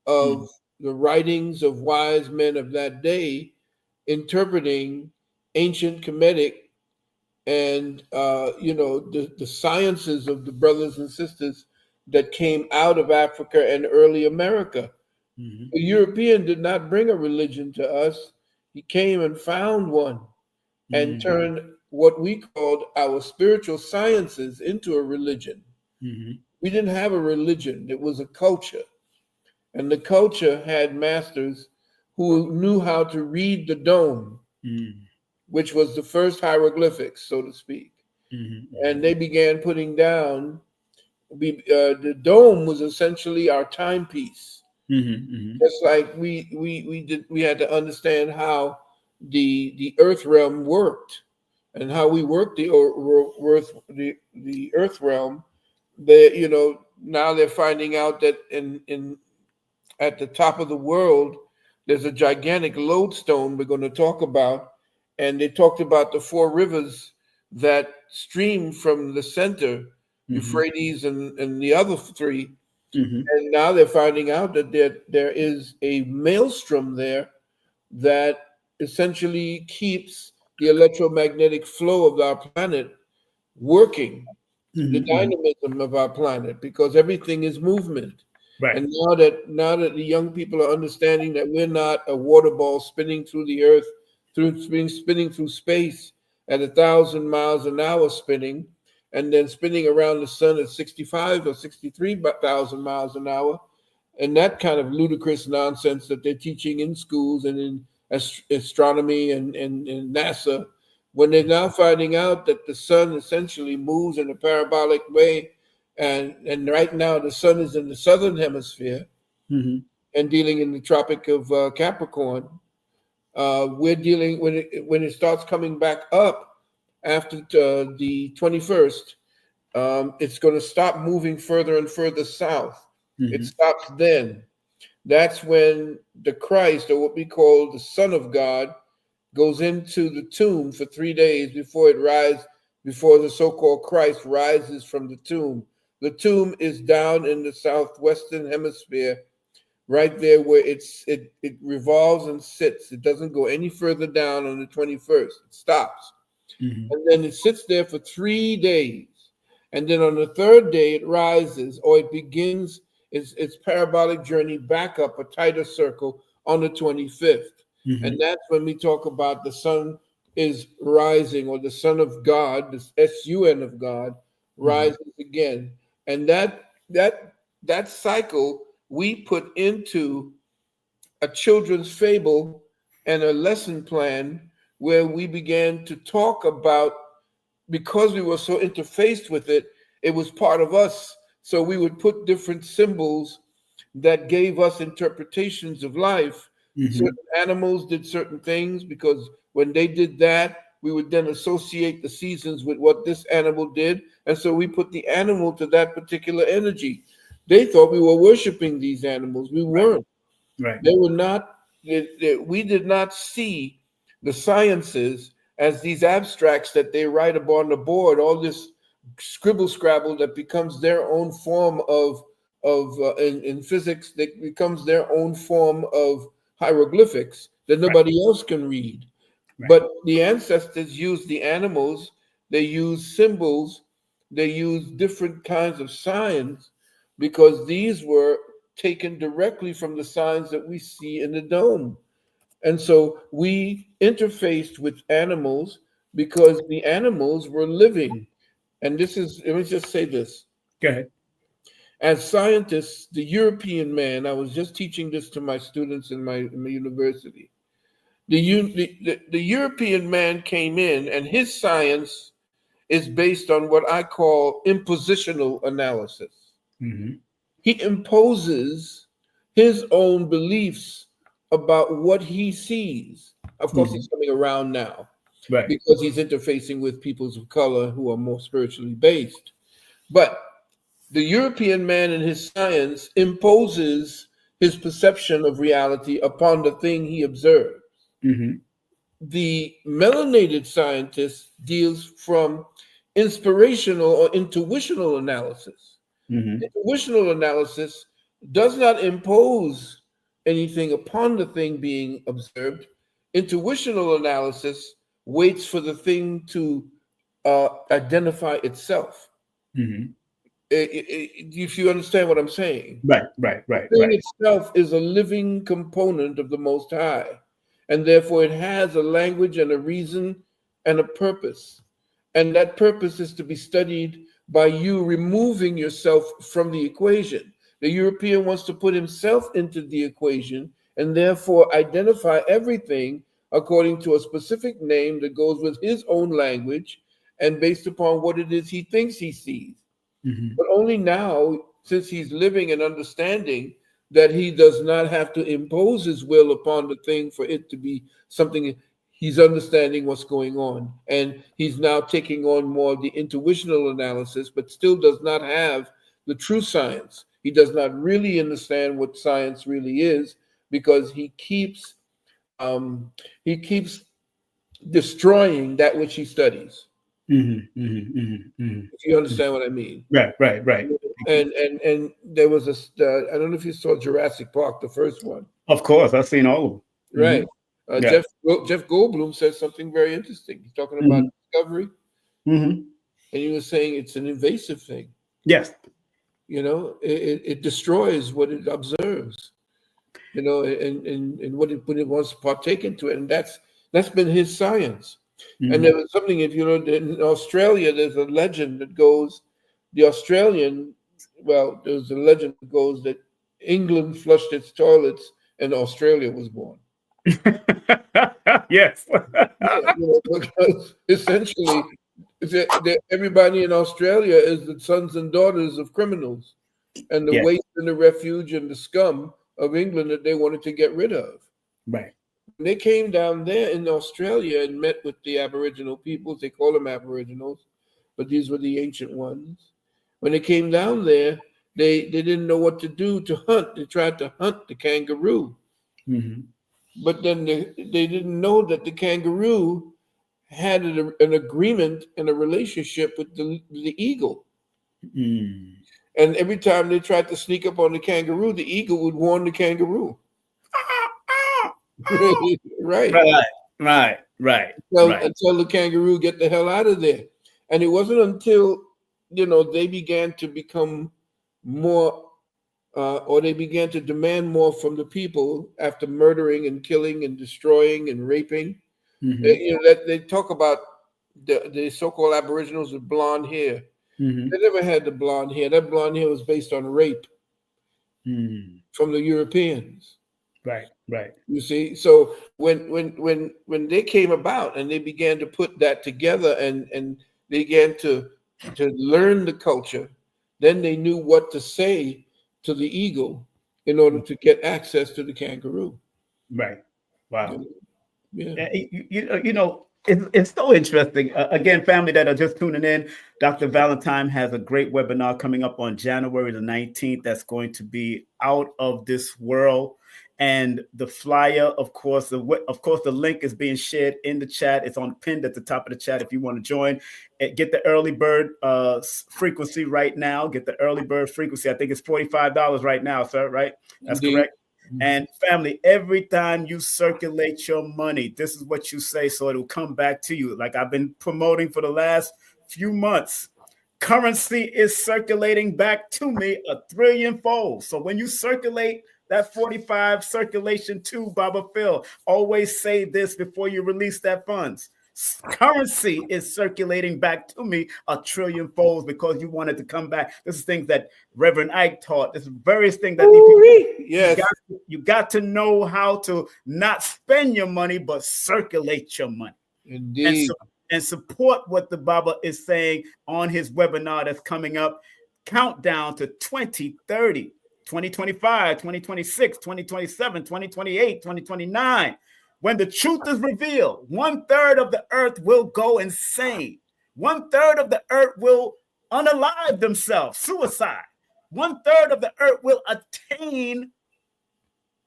of the writings of wise men of that day, interpreting ancient Kemetic and the sciences of the brothers and sisters that came out of Africa and early America. The European did not bring a religion to us. He came and found one and turned what we called our spiritual sciences into a religion. We didn't have a religion. It was a culture. And the culture had masters who knew how to read the dome, which was the first hieroglyphics, so to speak. And they began putting down the dome was essentially our timepiece. Mm-hmm. Just like we had to understand how the earth realm worked and how we worked the earth realm. Now they're finding out that in at the top of the world there's a gigantic lodestone we're going to talk about, and they talked about the four rivers that stream from the center, Mm-hmm. Euphrates and the other three. Mm-hmm. And now they're finding out that there is a maelstrom there that essentially keeps the electromagnetic flow of our planet working, the Mm-hmm. dynamism of our planet, because everything is movement. Right. And now that the young people are understanding that we're not a water ball spinning through the earth, spinning through space at 1,000 miles an hour spinning, and then spinning around the sun at 65 or 63,000 miles an hour, and that kind of ludicrous nonsense that they're teaching in schools and in astronomy and NASA, when they're now finding out that the sun essentially moves in a parabolic way, and right now the sun is in the southern hemisphere Mm-hmm. and dealing in the Tropic of Capricorn. We're dealing when it starts coming back up after the 21st. It's going to stop moving further and further south. It Mm-hmm. stops then. That's when the Christ, or what we call the Son of God, goes into the tomb for 3 days before the so-called Christ rises from the tomb. The tomb is down in the southwestern hemisphere, right there where it revolves and sits. It doesn't go any further down on the 21st. It stops. Mm-hmm. And then it sits there for 3 days. And then on the third day, it rises, or it begins its parabolic journey back up a tighter circle on the 25th. And Mm-hmm. that's when we talk about the sun is rising, or the Son of God, the SUN of God, Mm-hmm. rises again. And that cycle we put into a children's fable and a lesson plan, where we began to talk about, because we were so interfaced with it, it was part of us. So we would put different symbols that gave us interpretations of life. Mm-hmm. Certain animals did certain things, because when they did that, we would then associate the seasons with what this animal did. And so we put the animal to that particular energy. They thought we were worshiping these animals. We Right. weren't. Right. They were not, we did not see the sciences as these abstracts that they write upon the board, all this scribble scrabble that becomes their own form in physics, that becomes their own form of hieroglyphics that Right. nobody else can read. Right. But the ancestors used the animals, they used symbols, they used different kinds of signs, because these were taken directly from the signs that we see in the dome. And so we interfaced with animals because the animals were living. And let me just say this. Go ahead. As scientists, the European man, I was just teaching this to my students in my university. The European man came in, and his science is based on what I call impositional analysis. Mm-hmm. He imposes his own beliefs about what he sees. Of course, Mm-hmm. he's coming around now Right. because he's interfacing with peoples of color who are more spiritually based. But the European man in his science imposes his perception of reality upon the thing he observes. Mm-hmm. The melanated scientist deals from inspirational or intuitional analysis. Mm-hmm. Intuitional analysis does not impose anything upon the thing being observed. Intuitional analysis waits for the thing to identify itself. Mm-hmm. If you understand what I'm saying, Right. Right. the Right. thing Right. itself is a living component of the Most High, and therefore it has a language and a reason and a purpose. And that purpose is to be studied by you removing yourself from the equation. The European wants to put himself into the equation and therefore identify everything according to a specific name that goes with his own language and based upon what it is he thinks he sees. But only now, since he's living and understanding that he does not have to impose his will upon the thing for it to be something. He's understanding what's going on, and he's now taking on more of the intuitional analysis, but still does not have the true science. He does not really understand what science really is, because he keeps destroying that which he studies. If you understand what I mean. Right. And there was I don't know if you saw Jurassic Park, the first one. Of course, I've seen all of them. Right. Jeff Goldblum said something very interesting. He's talking about discovery, and he was saying it's an invasive thing. Yes. It destroys what it observes. And what it wants to partake into it, and that's been his science. And there was something, if you know, in Australia, there's a legend that goes, there's a legend that goes that England flushed its toilets and Australia was born. Yes. Because essentially, everybody in Australia is the sons and daughters of criminals, and the waste and the refuge and the scum of England that they wanted to get rid of. Right. When they came down there in Australia and met with the Aboriginal peoples, they call them Aboriginals, but these were the ancient ones. When they came down there, they didn't know what to do to hunt. They tried to hunt the kangaroo. But then they didn't know that the kangaroo had an agreement and a relationship with the eagle. And every time they tried to sneak up on the kangaroo, the eagle would warn the kangaroo. Right. Until the kangaroo get the hell out of there. And it wasn't until, they began to become more, or they began to demand more from the people after murdering and killing and destroying and raping. They talk about the so-called Aboriginals with blonde hair. They never had the blonde hair. That blonde hair was based on rape from the Europeans. Right. You see, so when they came about and they began to put that together and they began to learn the culture, then they knew what to say to the eagle in order to get access to the kangaroo. Right. Wow. Yeah. It's so interesting. Again, family that are just tuning in, Dr. Valentine has a great webinar coming up on January the 19th that's going to be out of this world. And the flyer, of course, the link is being shared in the chat. It's pinned at the top of the chat if you want to join. Get the early bird frequency right now. Get the early bird frequency. I think it's $45 right now, sir, right? That's Indeed. correct. And family, every time you circulate your money, this is what you say, so it'll come back to you. Like I've been promoting for the last few months. Currency is circulating back to me 1 trillion-fold. So when you circulate that 45 circulation to Baba Phil, always say this before you release that funds. Currency is circulating back to me 1 trillion-fold because you wanted to come back. This is things that Reverend Ike taught. This is various things that you got to know how to not spend your money, but circulate your money. Indeed. And support what the Baba is saying on his webinar that's coming up. Countdown to 2030. 2025, 2026, 2027, 2028, 2029. When the truth is revealed, 1/3 of the earth will go insane. 1/3 of the earth will unalive themselves, suicide. 1/3 of the earth will attain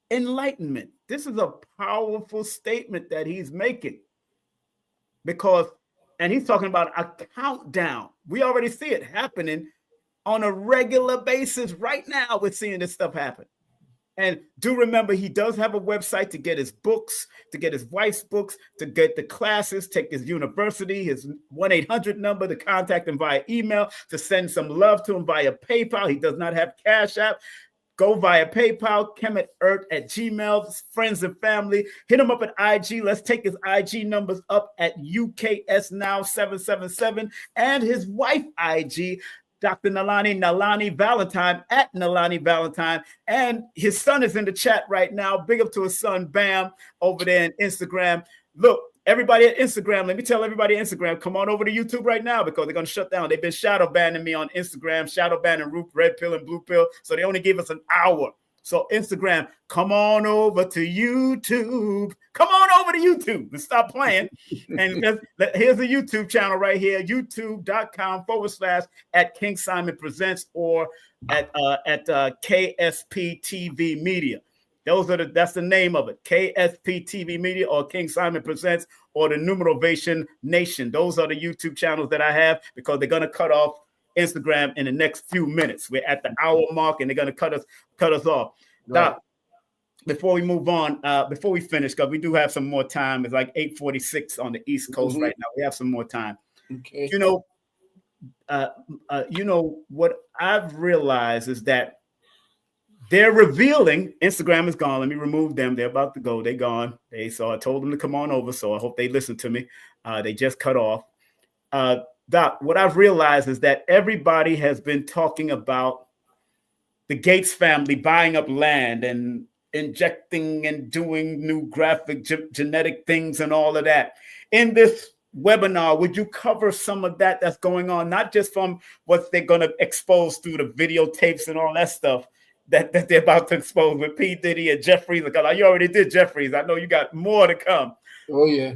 enlightenment. This is a powerful statement that he's making. And he's talking about a countdown. We already see it happening on a regular basis. Right now, we're seeing this stuff happen. And do remember, he does have a website to get his books, to get his wife's books, to get the classes, take his university, his 1-800 number to contact him via email, to send some love to him via PayPal. He does not have Cash App. Go via PayPal, kemet@gmail, friends and family. Hit him up at IG. Let's take his IG numbers up at UKSNow777 and his wife IG, Dr. Nalani Valentine at Nalani Valentine. And his son is in the chat right now. Big up to his son, Bam, over there on Instagram. Look, Everybody at Instagram, let me tell everybody at Instagram, come on over to YouTube right now because they're going to shut down. They've been shadow banning me on Instagram, shadow banning Root, Red Pill, and Blue Pill. So they only give us an hour. So Instagram, come on over to YouTube. Come on over to YouTube and stop playing. And here's the YouTube channel right here, youtube.com/ King Simon Presents or at KSP TV Media. That's the name of it. KSP TV Media or King Simon Presents or the Numerovation Nation. Those are the YouTube channels that I have because they're going to cut off Instagram in the next few minutes. We're at the hour mark and they're going to cut us off. Right. Doc, before we move on, before we finish, because we do have some more time. It's like 8:46 on the East Coast right now. We have some more time. Okay. What I've realized is that they're revealing. Instagram is gone. Let me remove them. They're about to go. They're gone. So I told them to come on over. So I hope they listen to me. They just cut off. Doc, what I've realized is that everybody has been talking about the Gates family buying up land and injecting and doing new graphic genetic things and all of that. In this webinar, would you cover some of that that's going on, not just from what they're going to expose through the videotapes and all that stuff that they're about to expose with P. Diddy and Jeffries? Because you already did Jeffries. I know you got more to come. Oh, yeah.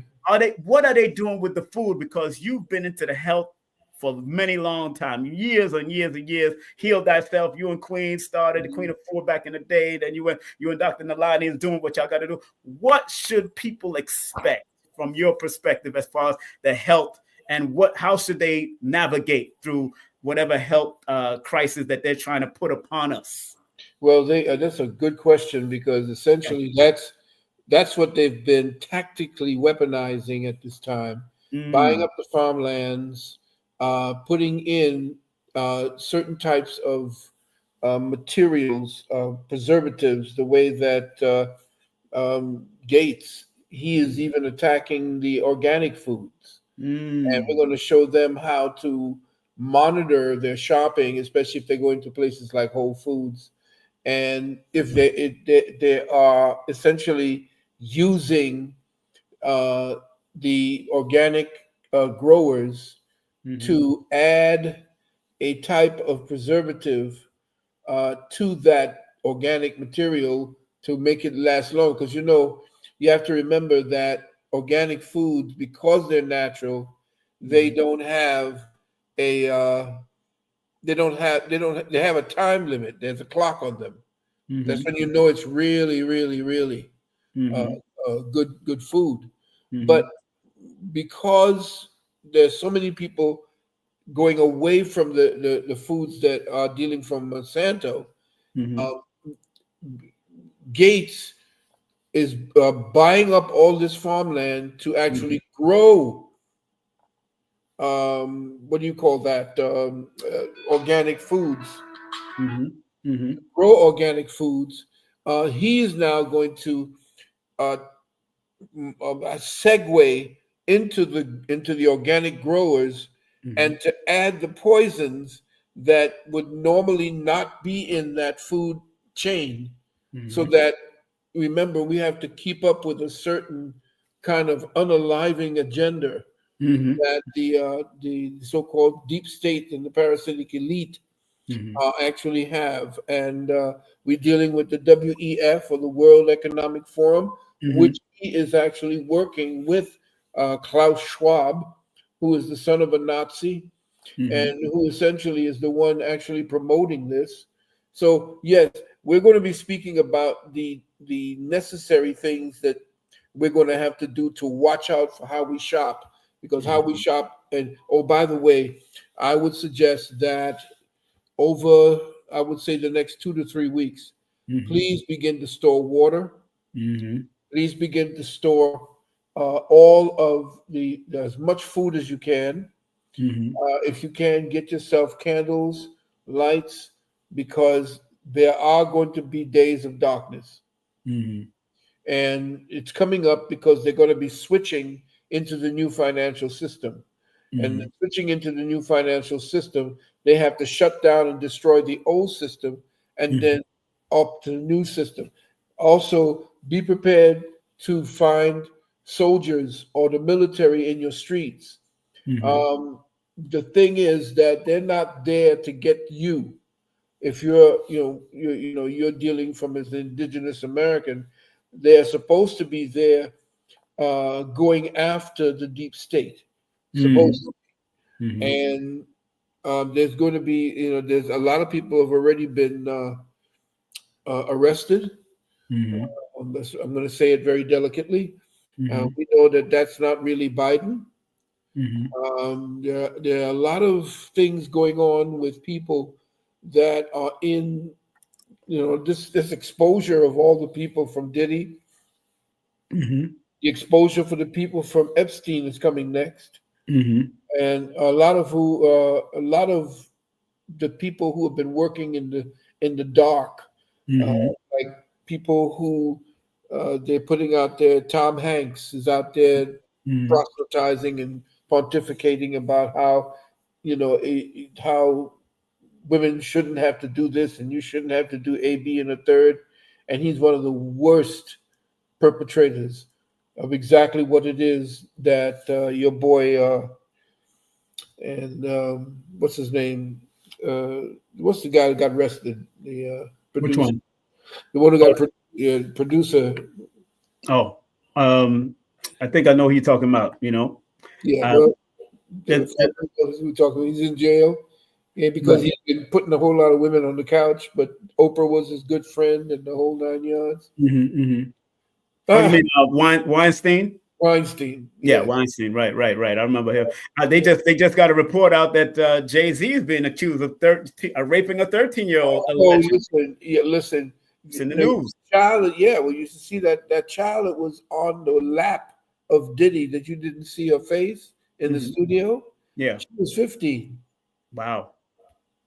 What are they doing with the food? Because you've been into the health for many long time, years and years and years. Heal Thyself. You and Queen started the Queen of Four back in the day. Then you and Dr. Nalani is doing what y'all got to do. What should people expect from your perspective as far as the health and how should they navigate through whatever health crisis that they're trying to put upon us? Well, that's a good question because essentially that's what they've been tactically weaponizing at this time, buying up the farmlands, putting in certain types of materials, preservatives, the way that Gates, he is even attacking the organic foods. And we're going to show them how to monitor their shopping, especially if they're going to places like Whole Foods. And if they are essentially using the organic growers to add a type of preservative to that organic material to make it last long. Because you have to remember that organic foods, because they're natural, they have a time limit. There's a clock on them. That's when it's really, really, really good food. But because there's so many people going away from the foods that are dealing from Monsanto, Gates is buying up all this farmland to actually grow what do you call that? Organic foods. Grow organic foods. He is now going to segue into the organic growers and to add the poisons that would normally not be in that food chain, so that, remember, we have to keep up with a certain kind of unaliving agenda that the so-called deep state and the parasitic elite actually have. And we're dealing with the WEF, or the World Economic Forum, which he is actually working with Klaus Schwab, who is the son of a Nazi, and who essentially is the one actually promoting this. So yes, we're going to be speaking about the necessary things that we're going to have to do to watch out for how we shop, because how we shop. And oh, by the way, I would suggest that over, I would say, the next 2 to 3 weeks, please begin to store water. Please begin to store all of as much food as you can. If you can, get yourself candles, lights, because there are going to be days of darkness. And it's coming up because they're going to be switching into the new financial system. And switching into the new financial system, they have to shut down and destroy the old system and then up to the new system. Also, be prepared to find soldiers or the military in your streets. The thing is that they're not there to get you. If you're dealing from as an indigenous American, they're supposed to be there going after the deep state, supposed to. And there's going to be, there's a lot of people have already been arrested. I'm going to say it very delicately. We know that that's not really Biden. There are a lot of things going on with people that are in, this exposure of all the people from Diddy. The exposure for the people from Epstein is coming next, and a lot of the people who have been working in the dark, like people who they're putting out there. Tom Hanks is out there proselytizing and pontificating about how how women shouldn't have to do this and you shouldn't have to do A, B, and a third, and he's one of the worst perpetrators of exactly what it is that your boy and what's his name? What's the guy that got arrested? The producer. Which one? The one who got producer. Oh, I think I know who you're talking about. Yeah, we're talking. He's in jail, and because he's been putting a whole lot of women on the couch, but Oprah was his good friend and the whole 9 yards. Oh, you mean Weinstein? Weinstein. Yeah, Weinstein. Right. I remember him. They just got a report out that Jay-Z is being accused of raping a 13-year-old. Oh, listen. It's in the news. Child, well, you should see that child that was on the lap of Diddy that you didn't see her face in the studio. Yeah, she was 15. Wow.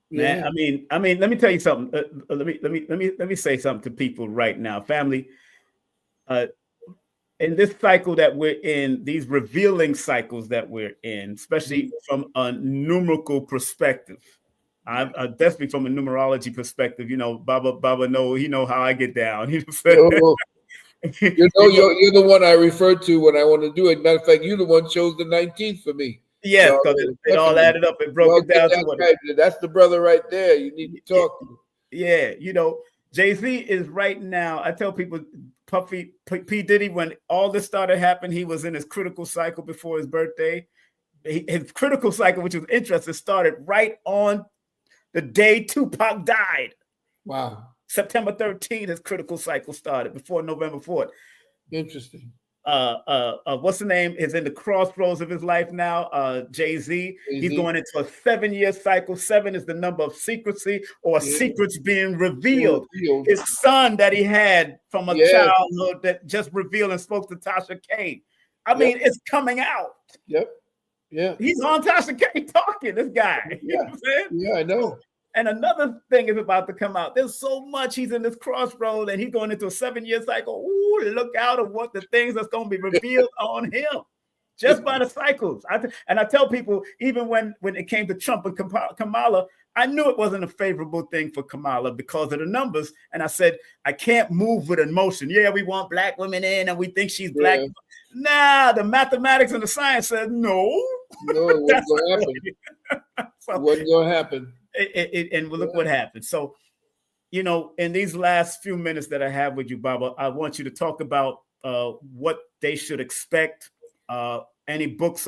Yeah. Man, I mean, let me tell you something. Let me say something to people right now, family. In this cycle that we're in, these revealing cycles that we're in, especially from a numerical perspective. I'm definitely from a numerology perspective. Baba know, he know how I get down. You know you're the one I refer to when I want to do it. Matter of fact, you're the one chose the 19th for me. Yes, because it all added up and broke it down. That's the brother right there. You need to talk to. Yeah, Jay-Z is right now. I tell people, P. Diddy, when all this started happening, he was in his critical cycle before his birthday. His critical cycle, which was interesting, started right on the day Tupac died. Wow. September 13th, his critical cycle started before November 4th. Interesting. What's the name? Is in the crossroads of his life now. Jay-Z. He's going into a 7-year cycle. 7 is the number of secrecy or secrets being revealed. His son that he had from a childhood that just revealed and spoke to Tasha K. I mean, it's coming out. Yep. Yeah. He's on Tasha K talking, this guy. You know what I'm saying? Yeah, I know. And another thing is about to come out. There's so much. He's in this crossroad and he's going into a 7-year cycle. Ooh, look out of what the things that's going to be revealed on him just by the cycles. I tell people, even when it came to Trump and Kamala, I knew it wasn't a favorable thing for Kamala because of the numbers. And I said, I can't move with emotion. Yeah, we want black women in and we think she's black. Nah, the mathematics and the science said no. No, it wasn't going to happen. It wasn't going to happen. And look what happened. So, in these last few minutes that I have with you, Baba, I want you to talk about what they should expect. Any books?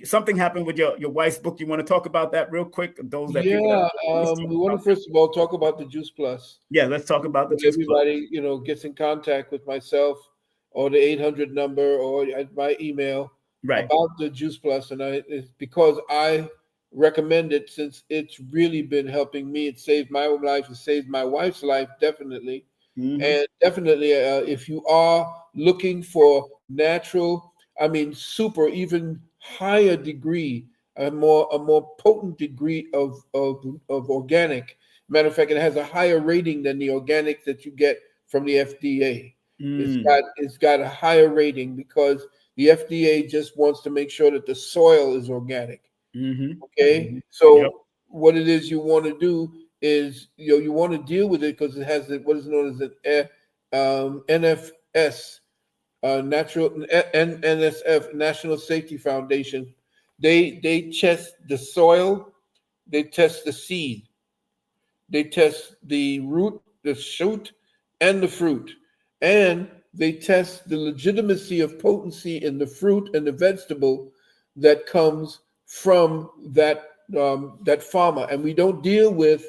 Something happened with your wife's book. You want to talk about that real quick? Those that we want to first of all talk about the Juice Plus. Yeah, let's talk about the Juice Plus. Everybody, gets in contact with myself or the 800 number or my email about the Juice Plus, and it's because I recommend it since it's really been helping me. It saved my life. It saved my wife's life, definitely. And definitely, if you are looking for natural, super, even higher degree, a more potent degree of organic. Matter of fact, it has a higher rating than the organic that you get from the FDA. It's got a higher rating because the FDA just wants to make sure that the soil is organic. Okay, so what it is you want to do is you want to deal with it because it has what is known as an NFS NSF, National Safety Foundation. They test the soil, they test the seed, they test the root, the shoot, and the fruit, and they test the legitimacy of potency in the fruit and the vegetable that comes from that farmer. And we don't deal with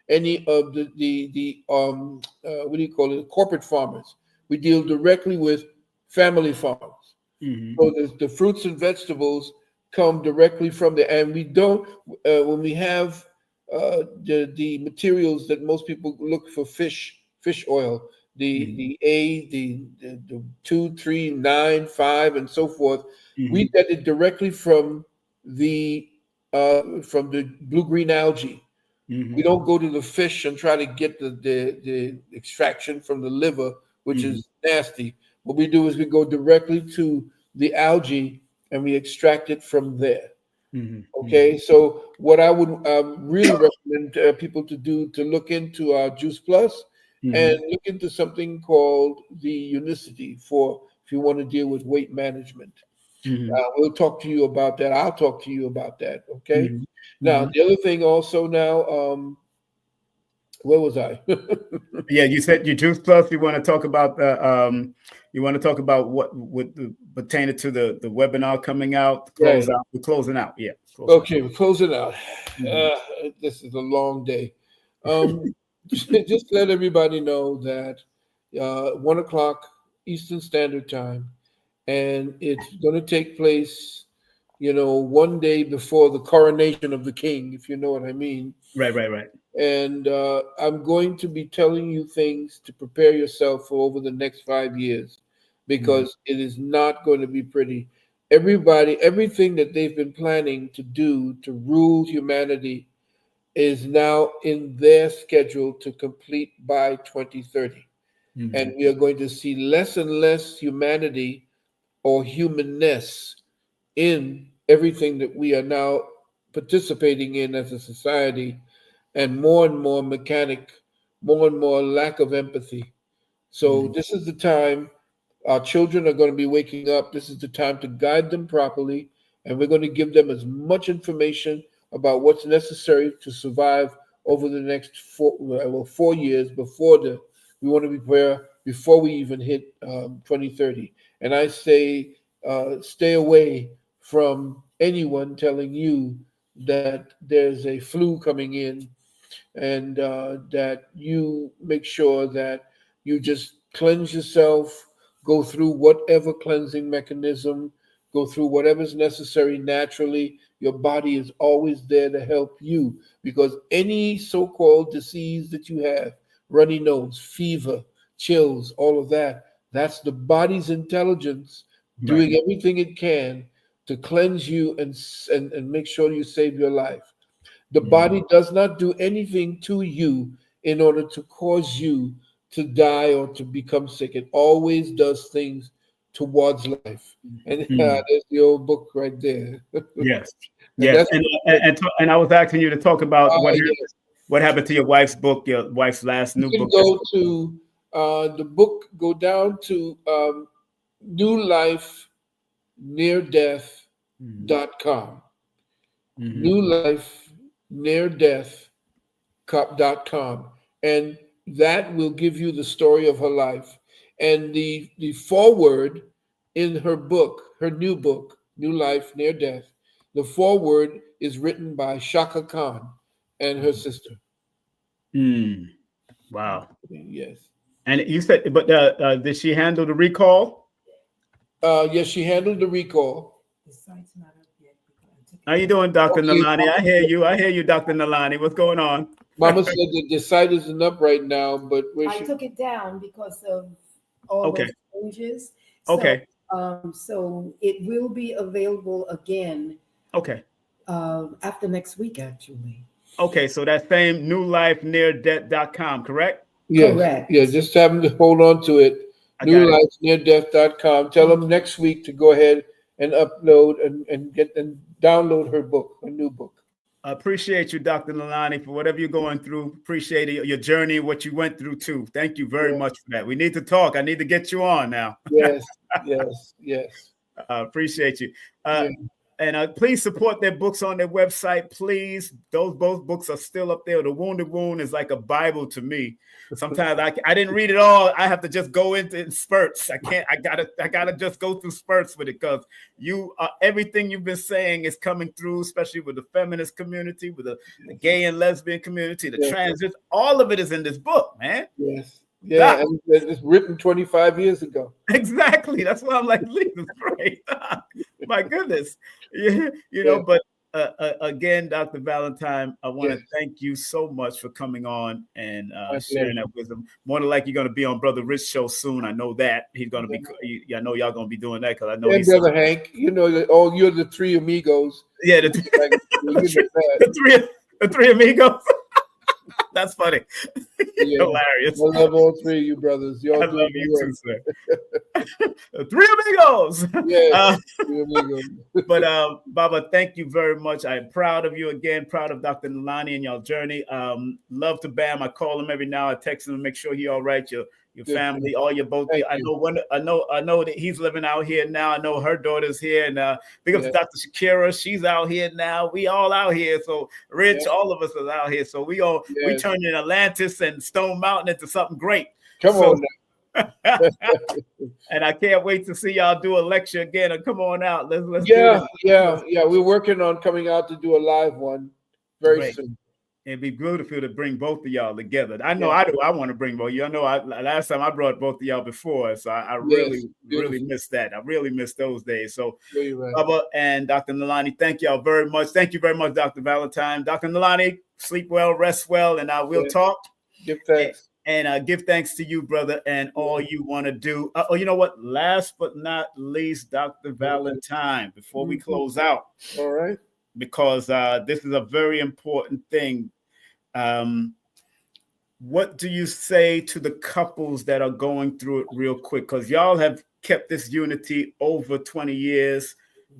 any of the what do you call it, corporate farmers. We deal directly with family farms. So the fruits and vegetables come directly from there, and we don't when we have the materials that most people look for, fish oil, the 2, 3, 9, 5, and so forth. We get it directly from the blue green algae. We don't go to the fish and try to get the extraction from the liver, which is nasty. What we do is we go directly to the algae and we extract it from there. Okay, so what I would really recommend people to do, to look into Juice Plus and look into something called the Unicity for if you want to deal with weight management. We'll talk to you about that. I'll talk to you about that. Okay. Now the other thing also now, where was I? Yeah, you said your Juice Plus. You want to talk about what pertaining to the webinar coming out, close out. We're closing out. Yeah. Okay, we're closing out. This is a long day. Just let everybody know that 1 o'clock Eastern Standard Time, and it's going to take place, one day before the coronation of the king, if you know what I mean. Right. And I'm going to be telling you things to prepare yourself for over the next 5 years, because it is not going to be pretty. Everything that they've been planning to do to rule humanity is now in their schedule to complete by 2030. And we are going to see less and less humanity or humanness in everything that we are now participating in as a society, and more mechanic, more and more lack of empathy. So this is the time our children are going to be waking up. This is the time to guide them properly, and we're going to give them as much information about what's necessary to survive over the next 4 years we want to be prepared before we even hit 2030. And I say, stay away from anyone telling you that there's a flu coming in, and that you make sure that you just cleanse yourself, go through whatever cleansing mechanism, go through whatever's necessary naturally. Your body is always there to help you, because any so-called disease that you have, runny nose, fever, chills, all of that, that's the body's intelligence doing everything it can to cleanse you and make sure you save your life. The body does not do anything to you in order to cause you to die or to become sick. It always does things towards life. And there's the old book right there. Yes. And I was asking you to talk about what happened to your wife's book, your wife's last new book. Go to the book, go down to newlifeneardeath.com. newlifeneardeath.com, and that will give you the story of her life. And the foreword in her book, her new book, New Life Near Death, the foreword is written by Shaka Khan and her sister. Wow. Yes. And you said, but did she handle the recall? Yes, she handled the recall. The site's not up yet. How you doing, Dr. Nalani? I hear you, Dr. Nalani. What's going on? Mama said that the site isn't up right now, but I took it down because of all those changes. So it will be available again. After next week, actually. Okay, so that same newlifeneardeath.com, correct? Yes. Correct. Yeah, just have them to hold on to it. Newlifeneardeath.com. Tell them next week to go ahead and upload and download her book, her new book. I appreciate you, Dr. Nalani, for whatever you're going through. Appreciate it, your journey, what you went through too. Thank you very much for that. We need to talk. I need to get you on now. Yes, yes, yes. Appreciate you. And please support their books on their website, please. Those both books are still up there. The Wounded Wound is like a Bible to me. Sometimes I didn't read it all. I have to just go into spurts. I gotta just go through spurts with it, because everything you've been saying is coming through, especially with the feminist community, with the gay and lesbian community, the trans. All of it is in this book, man. Yes. Yeah, and it's written 25 years ago. Exactly. That's why I'm like, Jesus Christ. My goodness. But again, Dr. Valentine, I want to thank you so much for coming on and sharing that wisdom. More than likely, you're going to be on Brother Rich's show soon. I know that. He's going to be, I know y'all going to be doing that, because I know he's Brother Hank, you're the three amigos. Yeah, the three amigos. That's funny. Hilarious. I love all three of you brothers. I love you too, sir. Three amigos. Yeah. Three amigos. But Baba, thank you very much. I'm proud of you again. Proud of Dr. Nalani and y'all journey. Love to Bam. I call him every now. I text him to make sure he all right. Your family, all your both. I know that he's living out here now. I know her daughter's here, and because Dr. Shakira, she's out here now. We all out here. So Rich, all of us are out here. So we turning Atlantis and Stone Mountain into something great. Come on now. And I can't wait to see y'all do a lecture again. And come on out. Let's We're working on coming out to do a live one very soon. It'd be beautiful to bring both of y'all together. I know I do. I want to bring both. You know, last time I brought both of y'all before, so I really missed that. I really missed those days. So, Bubba and Dr. Nalani, thank y'all very much. Thank you very much, Dr. Valentine. Dr. Nalani, sleep well, rest well, and I will talk. Give thanks. And give thanks to you, brother, and all you want to do. You know what? Last but not least, Dr. Valentine, before we close out. All right. Because this is a very important thing. What do you say to the couples that are going through it real quick? Because y'all have kept this unity over 20 years.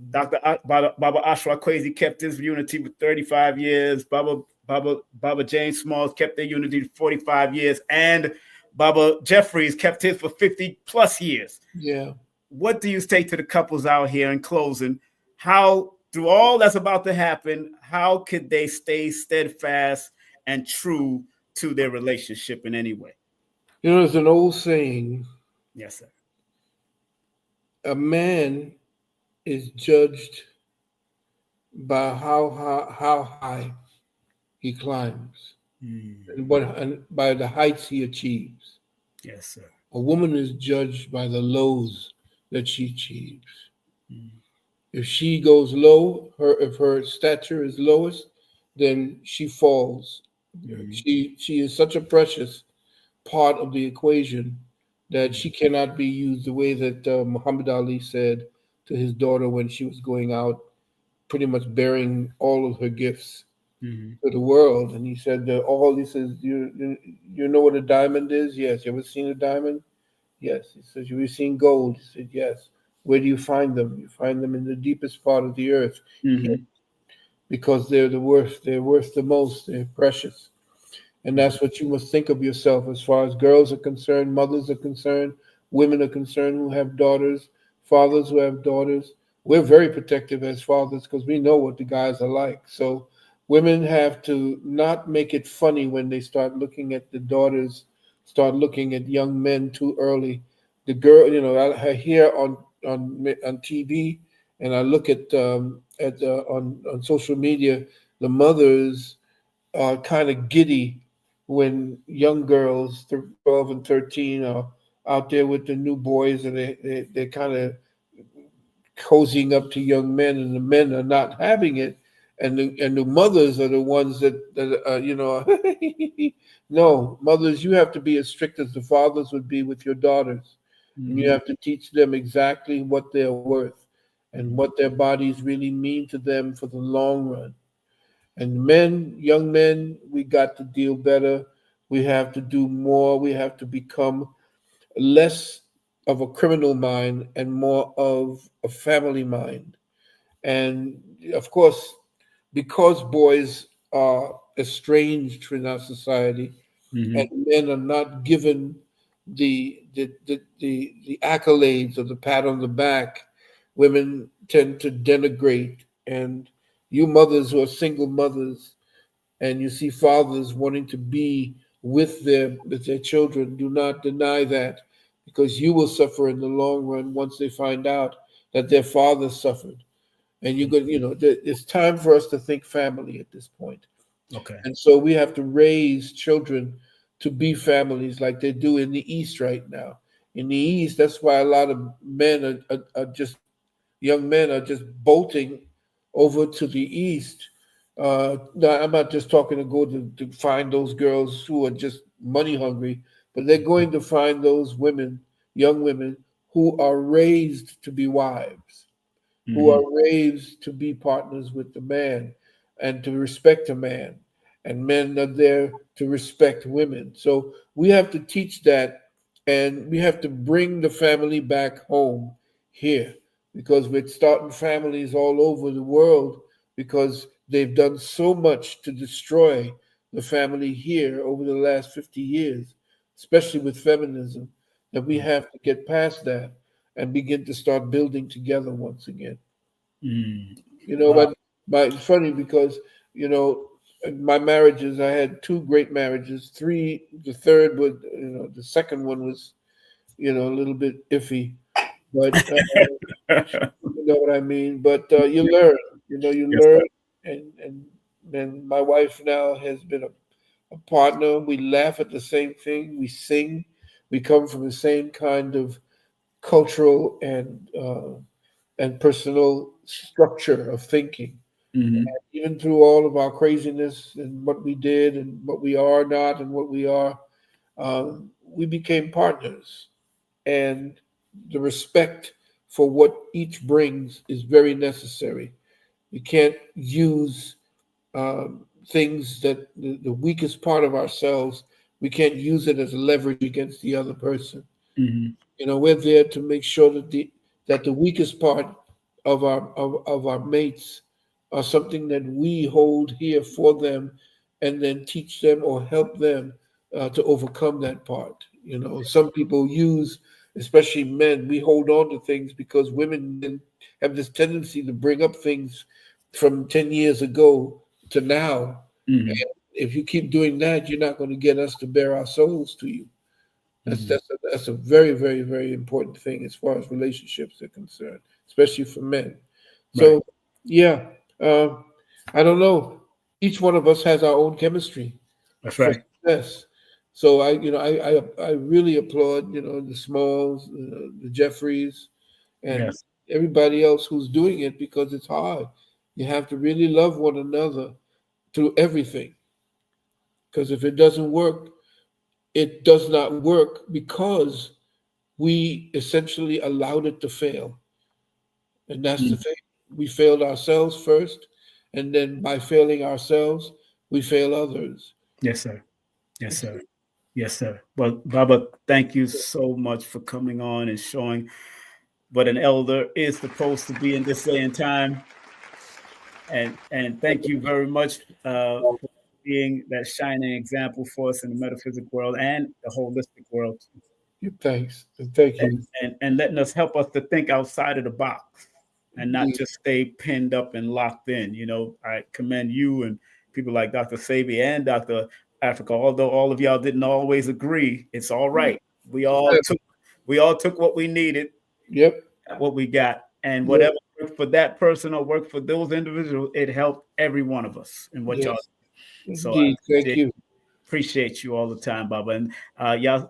Dr. Baba Ashra Kwesi kept this unity for 35 years. Baba James Smalls kept their unity for 45 years. And Baba Jeffries kept his for 50 plus years. Yeah. What do you say to the couples out here in closing? How, through all that's about to happen, how could they stay steadfast and true to their relationship in any way? You know, there's an old saying. Yes, sir. A man is judged by how high he climbs and by the heights he achieves. Yes, sir. A woman is judged by the lows that she achieves. If she goes low, if her stature is lowest, then she falls. She is such a precious part of the equation that she cannot be used the way that Muhammad Ali said to his daughter when she was going out, pretty much bearing all of her gifts to the world. And he said, he says, you know what a diamond is? Yes. You ever seen a diamond? Yes. He says, you ever seen gold? He said, yes. Where do you find them? You find them in the deepest part of the earth, because they're worth the most. They're precious. And that's what you must think of yourself as far as girls are concerned, mothers are concerned, women are concerned who have daughters, fathers who have daughters. We're very protective as fathers because we know what the guys are like. So women have to not make it funny when they start looking at the daughters, start looking at young men too early. The girl, I hear on TV, and I look at on social media, the mothers are kind of giddy when young girls, 12 and 13, are out there with the new boys, and they're kind of cozying up to young men, and the men are not having it, and the mothers are the ones that no, mothers, you have to be as strict as the fathers would be with your daughters. And you have to teach them exactly what they're worth and what their bodies really mean to them for the long run. And men, young men, we got to deal better. We have to do more. We have to become less of a criminal mind and more of a family mind. And of course, because boys are estranged in our society, and men are not given the accolades or the pat on the back, women tend to denigrate. And you mothers who are single mothers, and you see fathers wanting to be with their children, do not deny that, because you will suffer in the long run once they find out that their father suffered. And it's time for us to think family at this point. Okay. And so we have to raise children to be families like they do in the East right now. In the East, that's why a lot of men are just young men are just bolting over to the East. Now, I'm not just talking to go to find those girls who are just money hungry, but they're going to find those women, young women, who are raised to be wives, who are raised to be partners with the man and to respect a man. And men are there to respect women. So we have to teach that, and we have to bring the family back home here, because we're starting families all over the world because they've done so much to destroy the family here over the last 50 years, especially with feminism, that we have to get past that and begin to start building together once again. Wow. But it's funny because, you know, my marriages, I had two great marriages, three, the third was, the second one was, a little bit iffy, but you know what I mean? But you learn, you Yes, learn. And my wife now has been a partner. We laugh at the same thing. We sing. We come from the same kind of cultural and personal structure of thinking. Even through all of our craziness and what we did and what we are not and what we are, we became partners. And the respect for what each brings is very necessary. We can't use things that the weakest part of ourselves, we can't use it as a leverage against the other person. We're there to make sure that the weakest part of our mates are something that we hold here for them, and then teach them or help them to overcome that part. Some people use, especially men, we hold on to things because women then have this tendency to bring up things from 10 years ago to now. And if you keep doing that, you're not going to get us to bare our souls to you. That's a very, very, very important thing as far as relationships are concerned, especially for men. Right. So, yeah, I don't know. Each one of us has our own chemistry That's for right. success. So I really applaud the Smalls, the Jeffries, and Yes. everybody else who's doing it, because it's hard. You have to really love one another through everything. Because if it doesn't work, it does not work because we essentially allowed it to fail. And that's the Mm. thing. We failed ourselves first, and then by failing ourselves, we fail others. Yes, sir. Yes, sir. Yes, sir. Well, Baba, thank you so much for coming on and showing what an elder is supposed to be in this day and time. And thank you very much for being that shining example for us in the metaphysical world and the holistic world, Thanks. Thank you. and letting us help us to think outside of the box and not just stay pinned up and locked in. I commend you and people like Dr. Sabi and Dr. Africa. Although all of y'all didn't always agree, it's all right. We all took what we needed, Yep. what we got, and Yep. whatever worked for that person or worked for those individuals, it helped every one of us in what y'all. Yes. So I Indeed. Thank you. appreciate you all the time, Baba. And y'all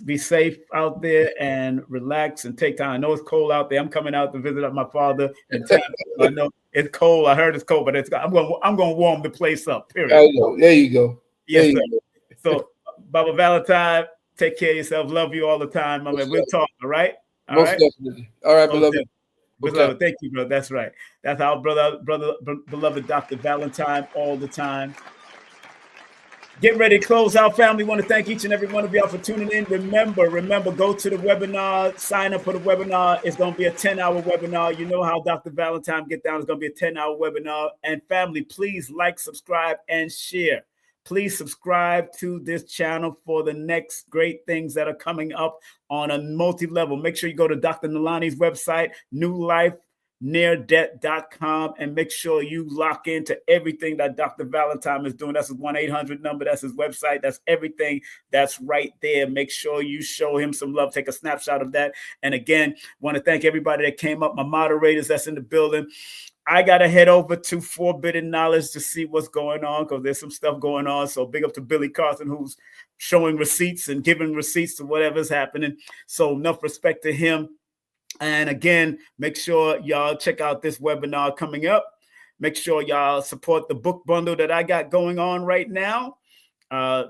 be safe out there and relax and take time. I know it's cold out there. I'm coming out to visit my father in town. I know it's cold. I heard it's cold, but I'm going to warm the place up. Period. I know. There you go. There Yes, you sir. go. So, Baba Valentine, take care of yourself. Love you all the time. I mean, we'll talk. All right. All Most right. definitely. All right, Most beloved. definitely. Beloved, thank you, bro. That's right. That's our beloved Dr. Valentine all the time. Get ready to close out, family. Want to thank each and every one of y'all for tuning in. Remember, go to the webinar, sign up for the webinar. It's going to be a 10-hour webinar. You know how Dr. Valentine get down. It's going to be a 10-hour webinar. And family, please like, subscribe, and share. Please subscribe to this channel for the next great things that are coming up on a multi-level. Make sure you go to Dr. Nalani's website, newlifeneardeath.com, and make sure you lock into everything that Dr. Valentine is doing. That's his 1-800 number. That's his website. That's everything that's right there. Make sure you show him some love. Take a snapshot of that. And again, want to thank everybody that came up, my moderators that's in the building. I got to head over to Forbidden Knowledge to see what's going on because there's some stuff going on. So big up to Billy Carson, who's showing receipts and giving receipts to whatever's happening. So enough respect to him. And again, make sure y'all check out this webinar coming up. Make sure y'all support the book bundle that I got going on right now.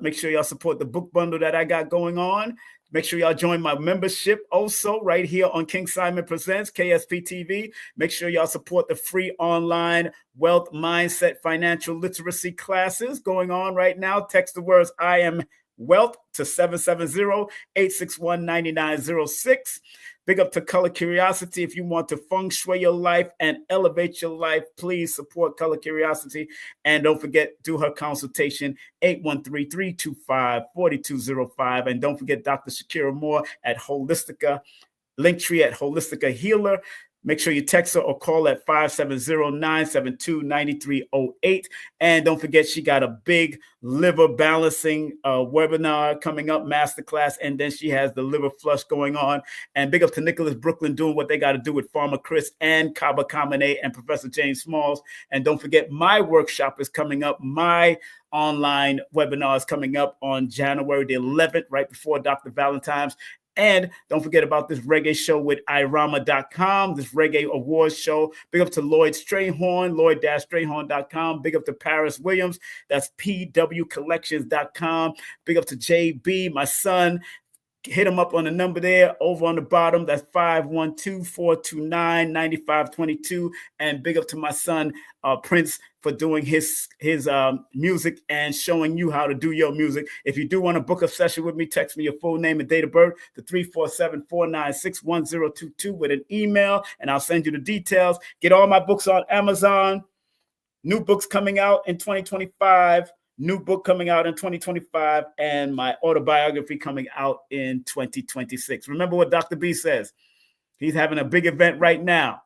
Make sure y'all support the book bundle that I got going on. Make sure y'all join my membership also right here on King Simon Presents, KSP TV. Make sure y'all support the free online wealth mindset financial literacy classes going on right now. Text the words I am wealth to 770-861-9906. Big up to Color Curiosity. If you want to feng shui your life and elevate your life, please support Color Curiosity. And don't forget, do her consultation, 813-325-4205. And don't forget Dr. Shakira Moore at Holistica, Linktree at Holistica Healer. Make sure you text her or call at 570-972-9308. And don't forget, she got a big liver balancing webinar coming up, masterclass. And then she has the liver flush going on. And big up to Nicholas Brooklyn doing what they got to do with Farmer Chris and Kaba Kamene and Professor James Smalls. And don't forget, my workshop is coming up. My online webinar is coming up on January the 11th, right before Dr. Valentine's. And don't forget about this reggae show with irama.com, this reggae awards show. Big up to Lloyd Strayhorn, lloyd-strayhorn.com. Big up to Paris Williams. That's pwcollections.com. Big up to JB, my son. Hit him up on the number there over on the bottom. That's 512-429-9522. And big up to my son, Prince, for doing his music and showing you how to do your music. If you do want to book a session with me, text me your full name and date of birth to 347-496-1022 with an email, and I'll send you the details. Get all my books on Amazon. New books coming out in 2025. New book coming out in 2025, and my autobiography coming out in 2026. Remember what Dr. B says. He's having a big event right now.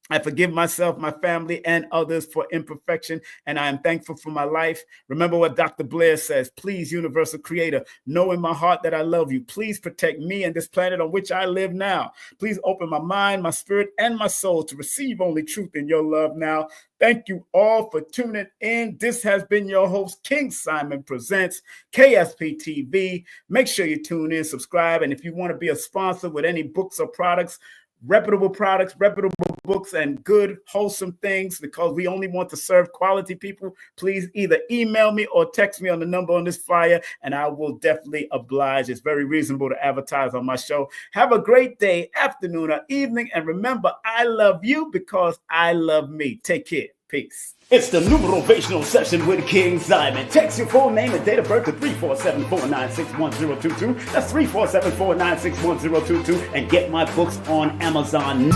I forgive myself, my family, and others for imperfection, and I am thankful for my life. Remember what Dr. Blair says. Please, Universal Creator, know in my heart that I love you. Please protect me and this planet on which I live now. Please open my mind, my spirit, and my soul to receive only truth in your love now. Thank you all for tuning in. This has been your host, King Simon Presents, KSP TV. Make sure you tune in, subscribe, and if you want to be a sponsor with any books or products, reputable books, and good, wholesome things, because we only want to serve quality people, please either email me or text me on the number on this flyer, and I will definitely oblige. It's very reasonable to advertise on my show. Have a great day, afternoon, or evening, and remember, I love you because I love me. Take care. Peace. It's the Numerovational Session with King Simon. Text your full name and date of birth to 347-496-1022. That's 347-496-1022. And get my books on Amazon.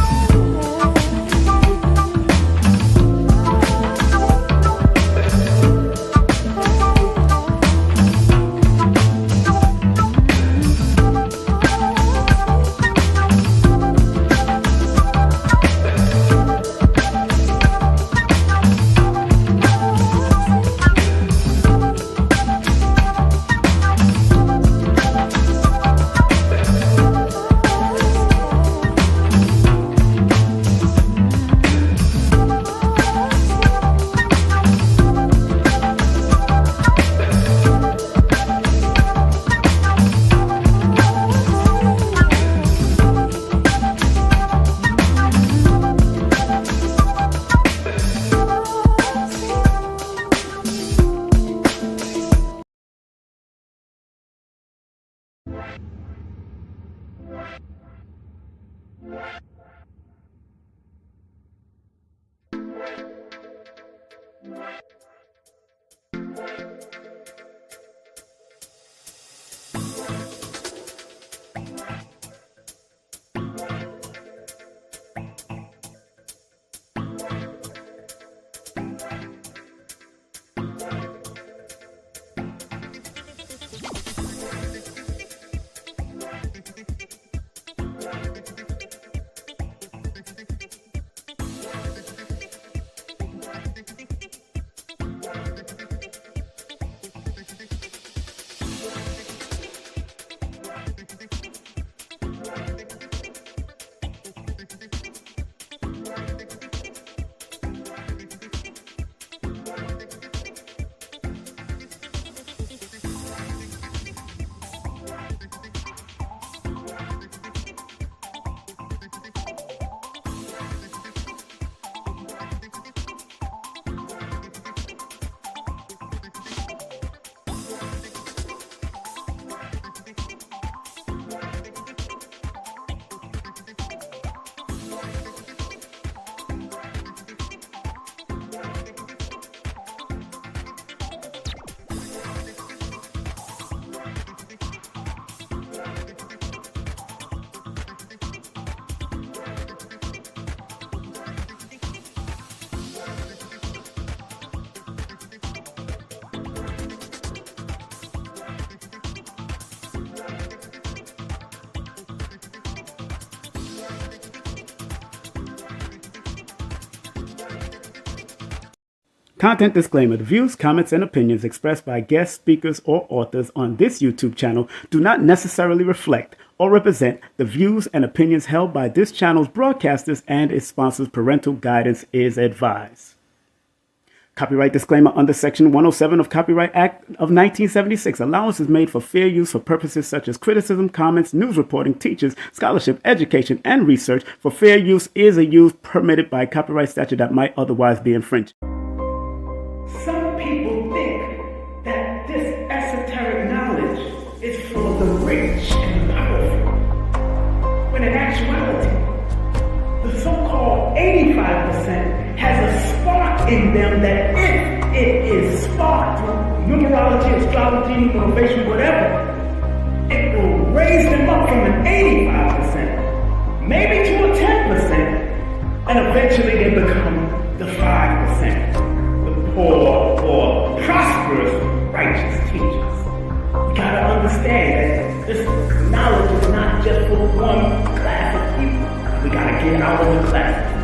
Content disclaimer. The views, comments, and opinions expressed by guest speakers or authors on this YouTube channel do not necessarily reflect or represent the views and opinions held by this channel's broadcasters and its sponsors. Parental guidance is advised. Copyright disclaimer under Section 107 of Copyright Act of 1976. Allowance is made for fair use for purposes such as criticism, comments, news reporting, teachers, scholarship, education, and research. For fair use is a use permitted by copyright statute that might otherwise be infringed. Some people think that this esoteric knowledge is for the rich and powerful, when in actuality, the so-called 85% has a spark in them that if it is sparked through numerology, astrology, motivation, whatever, it will raise them up from an 85%, maybe to a 10%, and eventually they become the 5%. Or prosperous, righteous teachers. You gotta understand that this knowledge is not just for one class of people. We gotta get out of the class.